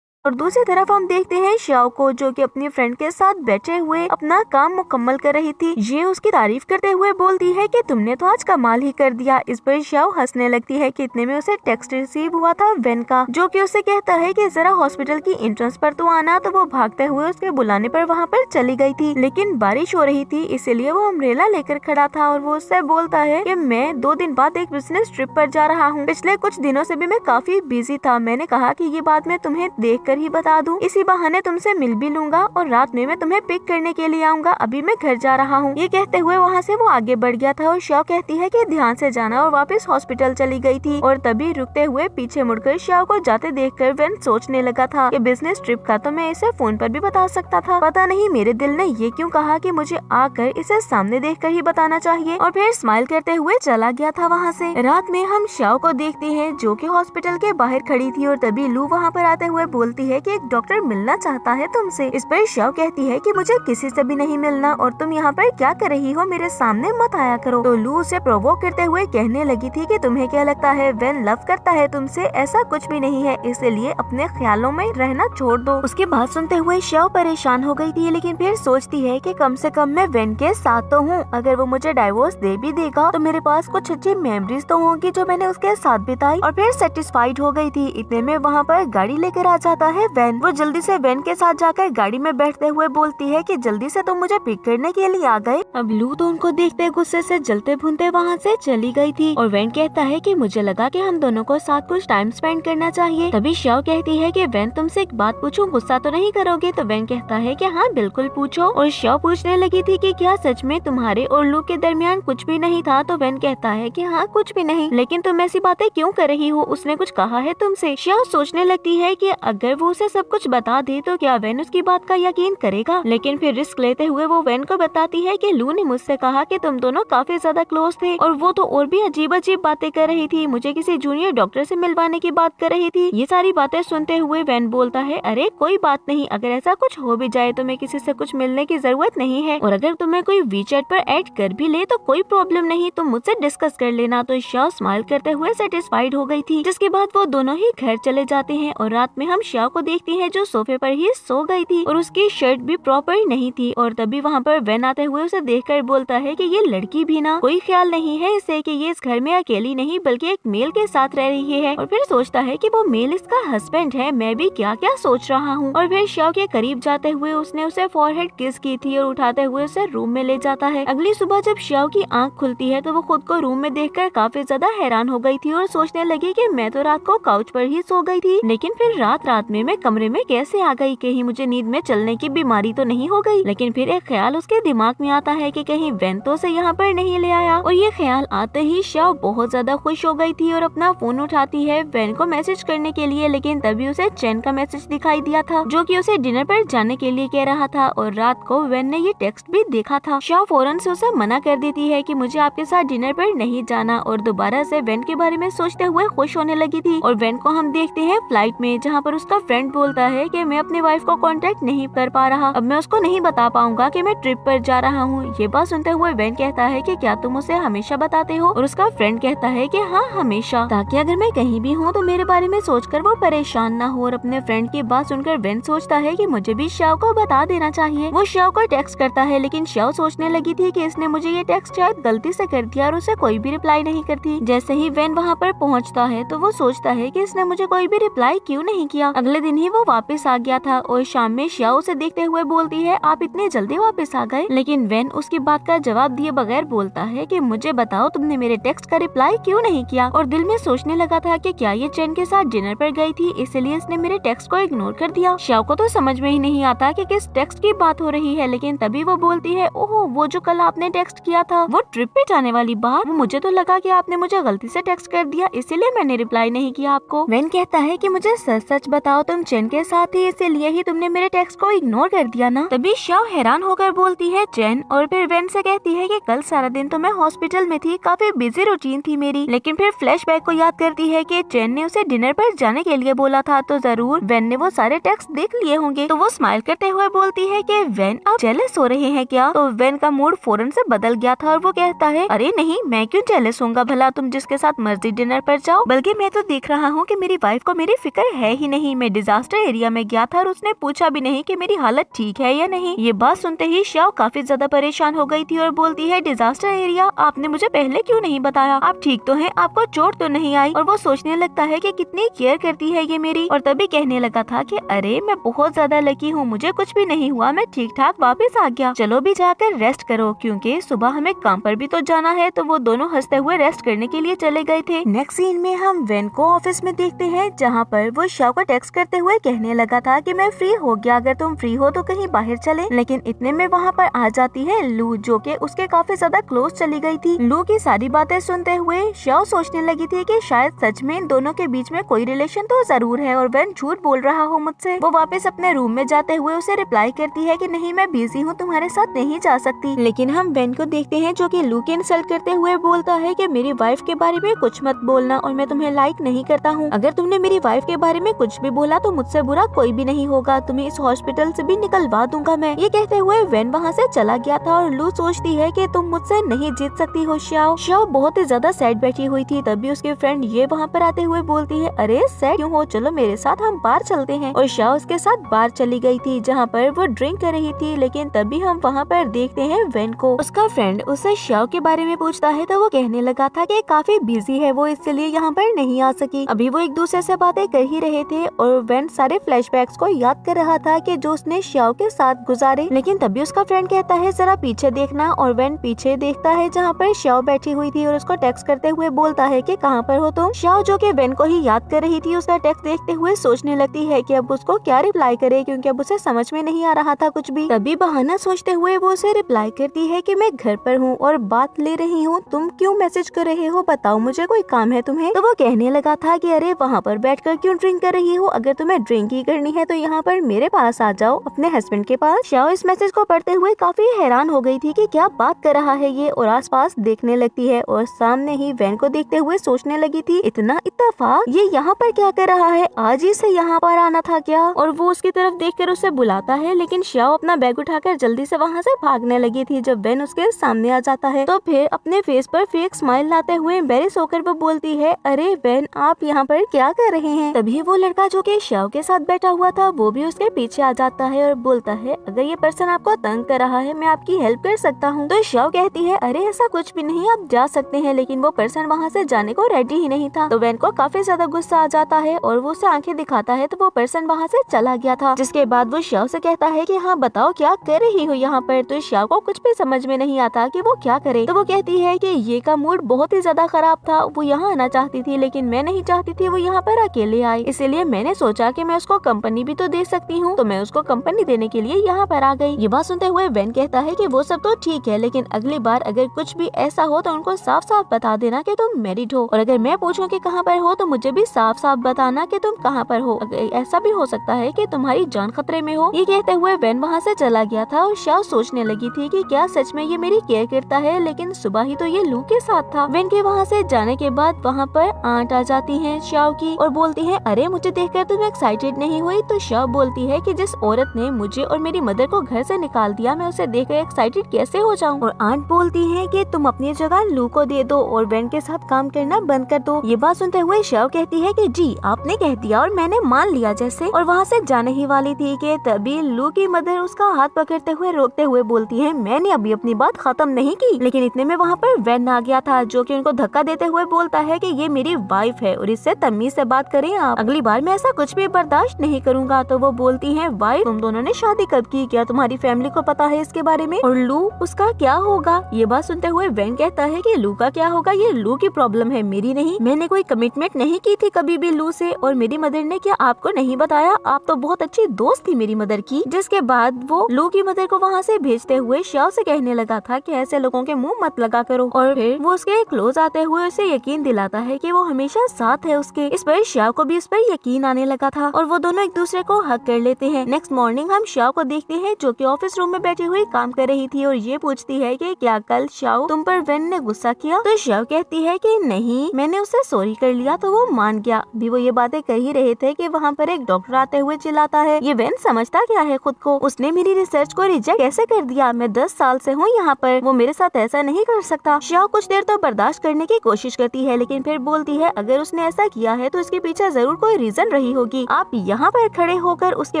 और दूसरी तरफ हम देखते हैं शाओ को, जो कि अपनी फ्रेंड के साथ बैठे हुए अपना काम मुकम्मल कर रही थी। ये उसकी तारीफ करते हुए बोलती है कि तुमने तो आज कमाल ही कर दिया। इस पर शाओ हंसने लगती है कि इतने में उसे टेक्स्ट रिसीव हुआ था वेन का, जो कि उसे कहता है कि जरा हॉस्पिटल की एंट्रेंस पर तो आना। तो वो भागते हुए उसके बुलाने पर वहाँ पर चली गई थी, लेकिन बारिश हो रही थी इसीलिए वो अम्ब्रेला लेकर खड़ा था और वो उससे बोलता है कि मैं 2 दिन बाद एक बिजनेस ट्रिप पर जा रहा हूँ। पिछले कुछ दिनों से भी मैं काफी बिजी था, मैंने कहा कि ये बात मैं तुम्हें देख कर ही बता दूं, इसी बहाने तुमसे मिल भी लूंगा और रात में मैं तुम्हें पिक करने के लिए आऊंगा। अभी मैं घर जा रहा हूँ। ये कहते हुए वहाँ से वो आगे बढ़ गया था और शाओ कहती है कि ध्यान से जाना और वापस हॉस्पिटल चली गई थी। और तभी रुकते हुए पीछे मुड़कर शाओ को जाते देखकर वेन सोचने लगा था कि बिजनेस ट्रिप का तो मैं इसे फोन पर भी बता सकता था, पता नहीं मेरे दिल ने ये क्यों कहा कि मुझे आकर इसे सामने देखकर ही बताना चाहिए। और फिर स्माइल करते हुए चला गया था वहाँ से। रात में हम शाओ को देखते हैं जो कि हॉस्पिटल के बाहर खड़ी थी और तभी लू वहाँ पर आते हुए बोलती है कि एक डॉक्टर मिलना चाहता है तुमसे। इस पर शाओ कहती है कि मुझे किसी से भी नहीं मिलना और तुम यहाँ पर क्या कर रही हो, मेरे सामने मत आया करो। तो लू उसे प्रोवोक करते हुए कहने लगी थी कि तुम्हें क्या लगता है वेन लव करता है तुमसे? ऐसा कुछ भी नहीं है, इसलिए अपने ख्यालों में रहना छोड़ दो। उसकी बात सुनते हुए शाओ परेशान हो गई थी, लेकिन फिर सोचती है कि कम से कम मैं वेन के साथ तो हूँ। अगर वो मुझे डाइवोर्स दे भी देगा तो मेरे पास कुछ अच्छी मेमोरीज तो होंगी जो मैंने उसके साथ बिताई। और फिर सेटिस्फाइड हो गई थी। इतने में वहाँ पर गाड़ी लेकर आ जाता है वेन। वो जल्दी से वेन के साथ जाकर गाड़ी में बैठते हुए बोलती है कि जल्दी से तुम मुझे पिक करने के लिए आ गए। अब लू तो उनको देखते गुस्से से जलते भुनते वहाँ से चली गई थी और वेन कहता है कि मुझे लगा कि हम दोनों को साथ कुछ टाइम स्पेंड करना चाहिए। तभी शाओ कहती है कि वेन तुमसे एक बात पूछूं, गुस्सा तो नहीं करोगे? तो वेन कहता है कि हाँ बिल्कुल पूछो। और शाओ पूछने लगी थी कि क्या सच में तुम्हारे और लू के दरमियान कुछ भी नहीं था? तो वेन कहता है कि हाँ कुछ भी नहीं, लेकिन तुम ऐसी बातें क्यों कर रही हो? उसने कुछ कहा है तुमसे? शाओ सोचने लगती है कि अगर वो उसे सब कुछ बता दे तो क्या वेन उसकी बात का यकीन करेगा, लेकिन फिर रिस्क लेते हुए वो वेन को बताती है कि लू ने मुझसे कहा कि तुम दोनों काफी ज्यादा क्लोज थे और वो तो और भी अजीब अजीब बातें कर रही थी, मुझे किसी जूनियर डॉक्टर से मिलवाने की बात कर रही थी। ये सारी बातें सुनते हुए वेन बोलता है अरे कोई बात नहीं, अगर ऐसा कुछ हो भी जाए तो मैं किसी से कुछ मिलने की जरूरत नहीं है और अगर तुम्हें कोई वीचैट पर ऐड कर भी ले तो कोई प्रॉब्लम नहीं, तुम मुझसे डिस्कस कर लेना। तो शाओ स्माइल करते हुए सेटिस्फाइड हो गई थी, जिसके बाद वो दोनों ही घर चले जाते हैं। और रात में हम शाओ को देखते हैं जो सोफे पर ही सो गई थी और उसकी शर्ट भी प्रॉपर नहीं थी। और तभी वहाँ पर वेन आते हुए उसे देखकर बोलता है कि ये लड़की भी ना कोई ख्याल नहीं है इसे कि ये इस घर में अकेली नहीं बल्कि एक मेल के साथ रह रही है। और फिर सोचता है कि वो मेल इसका हस्बैंड है, मैं भी क्या क्या सोच रहा हूँ। और फिर शाओ के करीब जाते हुए उसने उसे फॉरहेड किस की थी और उठाते हुए उसे रूम में ले जाता है। अगली सुबह जब शाओ की आंख खुलती है तो वो खुद को रूम में देखकर काफी ज्यादा हैरान हो गई थी और सोचने लगी कि मैं तो रात को काउच पर ही सो गई थी। लेकिन फिर रात में समय में कमरे में कैसे आ गई, कहीं मुझे नींद में चलने की बीमारी तो नहीं हो गई। लेकिन फिर एक ख्याल उसके दिमाग में आता है कि कहीं वेन तो उसे यहाँ पर नहीं ले आया। और ये ख्याल आते ही शाओ बहुत ज्यादा खुश हो गई थी और अपना फोन उठाती है वेन को मैसेज करने के लिए। लेकिन तभी उसे चेन का मैसेज दिखाई दिया था जो कि उसे डिनर पर जाने के लिए कह रहा था और रात को वेन ने ये टेक्स्ट भी देखा था। शाओ फौरन से उसे मना कर देती है कि मुझे आपके साथ डिनर पर नहीं जाना और दोबारा से वेन के बारे में सोचते हुए खुश होने लगी थी। और वेन को हम देखते हैं फ्लाइट में, जहाँ पर उसका फ्रेंड बोलता है कि मैं अपनी वाइफ को कांटेक्ट नहीं कर पा रहा, अब मैं उसको नहीं बता पाऊंगा कि मैं ट्रिप पर जा रहा हूँ। ये बात सुनते हुए वेन कहता है कि क्या तुम उसे हमेशा बताते हो? और उसका फ्रेंड कहता है कि हाँ हमेशा, ताकि अगर मैं कहीं भी हूँ तो मेरे बारे में सोचकर वो परेशान ना हो। और अपने फ्रेंड की बात सुनकर वेन सोचता है कि मुझे भी शाओ को बता देना चाहिए। वो शाओ को टेक्स्ट करता है लेकिन शाओ सोचने लगी थी कि इसने मुझे ये टेक्स्ट शायद गलती से कर दिया और उसे कोई भी रिप्लाई नहीं करती। जैसे ही वेन वहाँ पर पहुँचता है तो वो सोचता है कि इसने मुझे कोई भी रिप्लाई क्यों नहीं किया। अगले दिन ही वो वापस आ गया था और शाम में शाओ उसे देखते हुए बोलती है आप इतने जल्दी वापस आ गए। लेकिन वेन उसकी बात का जवाब दिए बगैर बोलता है कि मुझे बताओ तुमने मेरे टेक्स्ट का रिप्लाई क्यों नहीं किया। और दिल में सोचने लगा था कि क्या ये चेन के साथ डिनर पर गई थी इसलिए इसने मेरे टेक्स्ट को इग्नोर कर दिया। शाओ को तो समझ में ही नहीं आता कि किस टेक्स्ट की बात हो रही है। लेकिन तभी वो बोलती है ओह वो जो कल आपने टेक्स्ट किया था वो ट्रिप पे जाने वाली बात, मुझे तो लगा कि आपने मुझे गलती से टेक्स्ट कर दिया इसीलिए मैंने रिप्लाई नहीं किया आपको। वेन कहता है कि मुझे सच सच बताओ तुम चेन के साथ ही इसीलिए ही तुमने मेरे टेक्स्ट को इग्नोर कर दिया ना। तभी शाओ हैरान होकर बोलती है चेन, और फिर वेन से कहती है कि कल सारा दिन तो मैं हॉस्पिटल में थी, काफी बिजी रूटीन थी मेरी। लेकिन फिर फ्लैशबैक को याद करती है कि चेन ने उसे डिनर पर जाने के लिए बोला था तो जरूर वेन ने वो सारे टेक्स्ट देख लिए होंगे। तो वो स्माइल करते हुए बोलती है कि वेन आप जेलस हो रहे हैं क्या? तो वेन का मूड फौरन से बदल गया था और वो कहता है अरे नहीं मैं क्यों जेलस होऊंगा, भला तुम जिसके साथ मर्जी डिनर पर जाओ, बल्कि मैं तो देख रहा हूँ कि मेरी वाइफ को मेरी फिक्र है ही नहीं। मैं डिजास्टर एरिया में गया था और उसने पूछा भी नहीं कि मेरी हालत ठीक है या नहीं। ये बात सुनते ही शाओ काफी ज्यादा परेशान हो गई थी और बोलती है डिजास्टर एरिया, आपने मुझे पहले क्यों नहीं बताया? आप ठीक तो हैं, आपको चोट तो नहीं आई? और वो सोचने लगता है कि कितनी केयर करती है ये मेरी। और तभी कहने लगा था कि अरे मैं बहुत ज्यादा लकी हूँ, मुझे कुछ भी नहीं हुआ, मैं ठीक ठाक वापस आ गया। चलो भी जाकर रेस्ट करो क्योंकि सुबह हमें काम पर भी तो जाना है। तो वो दोनों हंसते हुए रेस्ट करने के लिए चले गए थे। नेक्स्ट सीन में हम वेन को ऑफिस में देखते हैं जहाँ पर वो शाओ को टेक्स्ट करते हुए कहने लगा था कि मैं फ्री हो गया, अगर तुम फ्री हो तो कहीं बाहर चले। लेकिन इतने में वहाँ पर आ जाती है लू जो कि उसके काफी ज्यादा क्लोज चली गई थी। लू की सारी बातें सुनते हुए शाओ सोचने लगी थी कि शायद सच में इन दोनों के बीच में कोई रिलेशन तो जरूर है और वेन झूठ बोल रहा हो मुझसे। वो वापस अपने रूम में जाते हुए उसे रिप्लाई करती है कि नहीं मैं बिजी हूँ, तुम्हारे साथ नहीं जा सकती। लेकिन हम वेन को देखते हैं जो कि लू की इंसल्ट करते हुए बोलता है कि मेरी वाइफ के बारे में कुछ मत बोलना और मैं तुम्हें लाइक नहीं करता हूँ। अगर तुमने मेरी वाइफ के बारे में कुछ भी बोला तो मुझसे बुरा कोई भी नहीं होगा, तुम्हें इस हॉस्पिटल से भी निकलवा दूंगा मैं। ये कहते हुए वेन वहाँ से चला गया था और लू सोचती है कि तुम मुझसे नहीं जीत सकती हो शाओ। शाओ बहुत ही ज्यादा सैड बैठी हुई थी। तभी उसके फ्रेंड ये वहाँ पर आते हुए बोलती है अरे सैड क्यों हो, चलो मेरे साथ हम बार चलते हैं। और शाओ उसके साथ बार चली गई थी जहाँ पर वो ड्रिंक कर रही थी। लेकिन तभी हम वहाँ पर देखते हैं वेन को। उसका फ्रेंड उससे शाओ के बारे में पूछता है तो वो कहने लगा था कि काफी बिजी है वो इसलिए यहाँ पर नहीं आ सकी। अभी वो एक दूसरे से बातें कर ही रहे थे और वेन सारे फ्लैशबैक्स को याद कर रहा था कि जो उसने शाओ के साथ गुजारे। लेकिन तभी उसका फ्रेंड कहता है जरा पीछे देखना और वेन पीछे देखता है जहाँ पर शाओ बैठी हुई थी और उसको टेक्स्ट करते हुए बोलता है कि कहाँ पर हो तुम। शाओ जो कि वेन को ही याद कर रही थी उसका टेक्स्ट देखते हुए सोचने लगती है कि अब उसको क्या रिप्लाई करे क्योंकि अब उसे समझ में नहीं आ रहा था कुछ भी। तभी बहाना सोचते हुए वो उसे रिप्लाई करती है कि मैं घर पर हूँ और बात ले रही हूँ, तुम क्यों मैसेज कर रहे हो, बताओ मुझे कोई काम है तुम्हें? तो वो कहने लगा था कि अरे वहाँ पर बैठकर क्यों ड्रिंक कर रही हो, अगर तुम्हें ड्रिंक ही करनी है तो यहाँ पर मेरे पास आ जाओ, अपने हस्बैंड के पास। शाओ इस मैसेज को पढ़ते हुए काफी हैरान हो गई थी कि क्या बात कर रहा है ये और आसपास देखने लगती है और सामने ही वेन को देखते हुए सोचने लगी थी इतना इत्तेफाक, ये यहाँ पर क्या कर रहा है, आज ही से यहाँ पर आना था क्या? और वो उसकी तरफ देखकर उसे बुलाता है लेकिन शाओ अपना बैग उठाकर जल्दी से वहाँ से भागने लगी थी। जब वेन उसके सामने आ जाता है तो फिर अपने फेस पर फेक स्माइल लाते हुए एम्बैरेस होकर वो बोलती है अरे वेन आप यहाँ पर क्या कर रहे हैं? तभी वो लड़का जो कि शाओ के साथ बैठा हुआ था वो भी उसके पीछे आ जाता है और बोलता है अगर ये पर्सन आपको तंग कर रहा है मैं आपकी हेल्प कर सकता हूँ। तो शाओ कहती है अरे ऐसा कुछ भी नहीं, आप जा सकते हैं। लेकिन वो पर्सन वहाँ से जाने को रेडी ही नहीं था। तो वेन को काफी ज्यादा गुस्सा आ जाता है और वो उसे आंखें दिखाता है तो वो पर्सन वहाँ से चला गया था। जिसके बाद वो शाओ से कहता है कि हाँ बताओ क्या कर रही हो यहाँ पर? तो शाओ को कुछ भी समझ में नहीं आता कि वो क्या करे। तो वो कहती है कि ये का मूड बहुत ही ज्यादा खराब था, वो यहाँ आना चाहती थी लेकिन मैं नहीं चाहती थी वो यहाँ पर अकेले आए, इसलिए मैंने सोचा कि मैं उसको कंपनी भी तो दे सकती हूँ, तो मैं उसको कंपनी देने के लिए यहाँ पर आ गई। ये बात सुनते हुए वेन कहता है कि वो सब तो ठीक है, लेकिन अगली बार अगर कुछ भी ऐसा हो तो उनको साफ साफ बता देना कि तुम मैरिड हो, और अगर मैं पूछूं कि कहाँ पर हो तो मुझे भी साफ साफ बताना कि तुम कहाँ पर हो। ऐसा भी हो सकता है कि तुम्हारी जान खतरे में हो। ये कहते हुए वेन वहाँ से चला गया था और शाओ सोचने लगी थी कि क्या सच में ये मेरी केयर करता है, लेकिन सुबह ही तो ये लू के साथ था। वेन के वहाँ से जाने के बाद वहाँ पर आंट आ जाती है शाओ की और बोलती है, अरे मुझे देखकर तुम एक्साइटेड नहीं हुई? तो शाओ बोलती है कि जिस औरत ने मुझे और मेरी मदर को घर से निकाल दिया, मैं उसे देखकर एक्साइटेड कैसे हो जाऊँ। और आंट बोलती है कि तुम अपनी जगह लू को दे दो और वेन के साथ काम करना बंद कर दो। ये बात सुनते हुए शाओ कहती है कि जी आपने कह दिया और मैंने मान लिया जैसे, और वहाँ से जाने ही वाली थी कि तभी लू की मदर उसका हाथ पकड़ते हुए रोकते हुए बोलती है, मैंने अभी अपनी बात खत्म नहीं की। लेकिन इतने में वहाँ पर वेन आ गया था, जो कि उनको धक्का देते हुए बोलता है कि ये मेरी वाइफ है और इससे तमीज से बात करें आप, अगली बार मैं ऐसा कुछ भी बर्दाश्त नहीं करूँगा। तो वो बोलती है, वाइफ तुम दोनों ने शादी कब की? क्या तुम्हारी फैमिली को पता है इसके बारे में? और लू उसका क्या होगा? ये बात सुनते हुए वेन कहता है कि लू का क्या होगा, ये लू की प्रॉब्लम है, मेरी नहीं। मैंने कोई कमिटमेंट नहीं की थी कभी भी लू से, और मेरी मदर ने क्या आपको नहीं बताया? आप तो बहुत अच्छी दोस्त थी मेरी मदर की। जिसके बाद वो लू की मदर को वहाँ से भेजते हुए शाओ से कहने लगा था कि ऐसे लोगों के मुंह मत लगा करो, और फिर वो उसके क्लोज आते हुए उसे यकीन दिलाता है कि वो हमेशा साथ है उसके। इस पर शाओ को भी इस पर यकीन आने लगा था और वो दोनों एक दूसरे को हक कर लेते हैं। नेक्स्ट मॉर्निंग हम शाओ को देखते हैं जो कि ऑफिस रूम में बैठी हुई काम कर रही थी और ये पूछती है कि क्या कल शाओ तुम पर वेन ने गुस्सा किया? तो शाओ कहती है कि नहीं, मैंने उससे सॉरी कर लिया तो वो मान गया। अभी वो ये बातें कर ही रहे थे कि वहाँ पर एक डॉक्टर आते हुए चिल्लाता है, ये वेन समझता क्या है खुद को? उसने मेरी रिसर्च को रिजेक्ट कैसे कर दिया? मैं 10 साल से हूँ यहाँ पर, वो मेरे साथ ऐसा नहीं कर सकता। शाओ कुछ देर तो बर्दाश्त करने की कोशिश करती है, लेकिन फिर बोलती है, अगर उसने ऐसा किया है तो इसके पीछे जरूर कोई रीजन रही होगी। आप यहाँ पर खड़े होकर उसके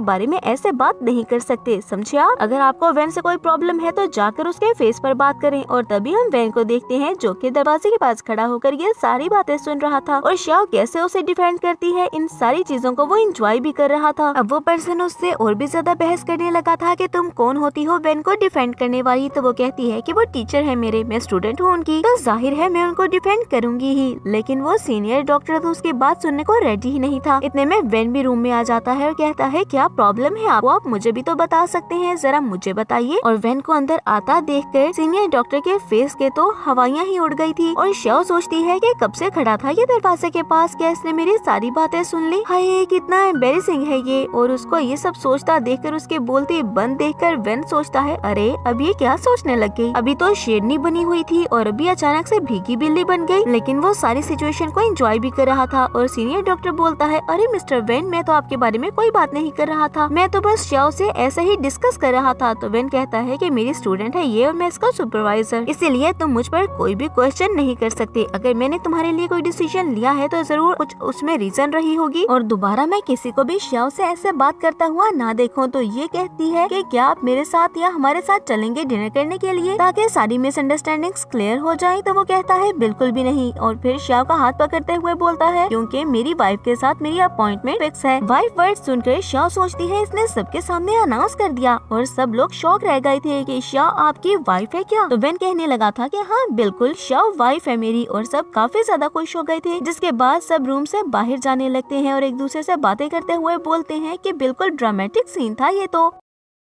बारे में ऐसे बात नहीं कर सकते, समझे आप? अगर आपको वेन से कोई प्रॉब्लम है तो जाकर उसके फेस पर बात करें। और तभी हम वेन को देखते हैं जो कि दरवाजे के पास खड़ा होकर ये सारी बातें सुन रहा था और शाओ कैसे उसे डिफेंड करती है, इन सारी चीजों को वो एंजॉय भी कर रहा था। अब वो पर्सन उससे और भी ज्यादा बहस करने लगा था कि तुम कौन होती हो वेन को डिफेंड करने वाली? तो वो कहती है कि वो टीचर है मेरे, मैं स्टूडेंट हूँ उनकी, तो जाहिर है मैं उनको डिफेंड करूंगी ही। लेकिन वो सीनियर डॉक्टर तो उसकी बात सुनने को रेडी ही नहीं था। इतने में वेन भी रूम में आ जाता है और कहता है, क्या प्रॉब्लम है आपको? आप मुझे भी तो बता सकते हैं, जरा मुझे बताइए। और वेन को अंदर आता देखकर सीनियर डॉक्टर के फेस के तो हवाइयाँ ही उड़ गई थी और शाओ सोचती है कि कब से खड़ा था ये दरवाजे के पास, क्या इसने मेरी सारी बातें सुन ली? हाय कितना एम्बेरसिंग है ये। और उसको ये सब सोचता देखकर, उसके बोलते बंद देखकर वेन सोचता है, अरे अब ये क्या सोचने लग गई? अभी तो शेरनी बनी हुई थी और अभी अचानक से भीगी बिल्ली बन गई। लेकिन वो सारी सिचुएशन को एंजॉय भी कर रहा था। और सीनियर डॉक्टर बोलता है, अरे मिस्टर वेन, मैं तो आपके बारे में कोई बात नहीं कर रहा था, मैं तो बस शाओ से ऐसे ही डिस्कस कर रहा था। तो वेन कहता है कि मेरी स्टूडेंट है ये और मैं इसका सुपरवाइजर, इसीलिए तुम मुझ पर कोई भी क्वेश्चन नहीं कर सकते। अगर मैंने तुम्हारे लिए कोई डिसीजन लिया है तो जरूर कुछ उसमें रीजन रही होगी, और दोबारा मैं किसी को भी शाओ से ऐसे बात करता हुआ ना देखूं। तो ये कहती है कि क्या आप मेरे साथ या हमारे साथ चलेंगे डिनर करने के लिए, ताकि सारी मिसअंडरस्टैंडिंग्स क्लियर हो जाए? तो वो कहता है, बिल्कुल भी नहीं। और फिर शाओ का हाथ पकड़ते हुए बोलता है, क्योंकि मेरी वाइफ के साथ मेरी अपॉइंटमेंट फिक्स है। वाइफ वर्ड सुनकर शाओ सोचती है इसने सबके सामने अनाउंस कर दिया, और सब लोग शॉक रह गए थे कि शाओ आपकी वाइफ है क्या? तो वेन कहने लगा था कि हाँ बिल्कुल, शाओ वाइफ है मेरी, और सब काफी ज्यादा खुश हो गए थे। जिसके बाद सब रूम से बाहर जाने लगते हैं और एक दूसरे से बातें करते हुए बोलते हैं कि बिल्कुल ड्रामेटिक सीन था ये तो।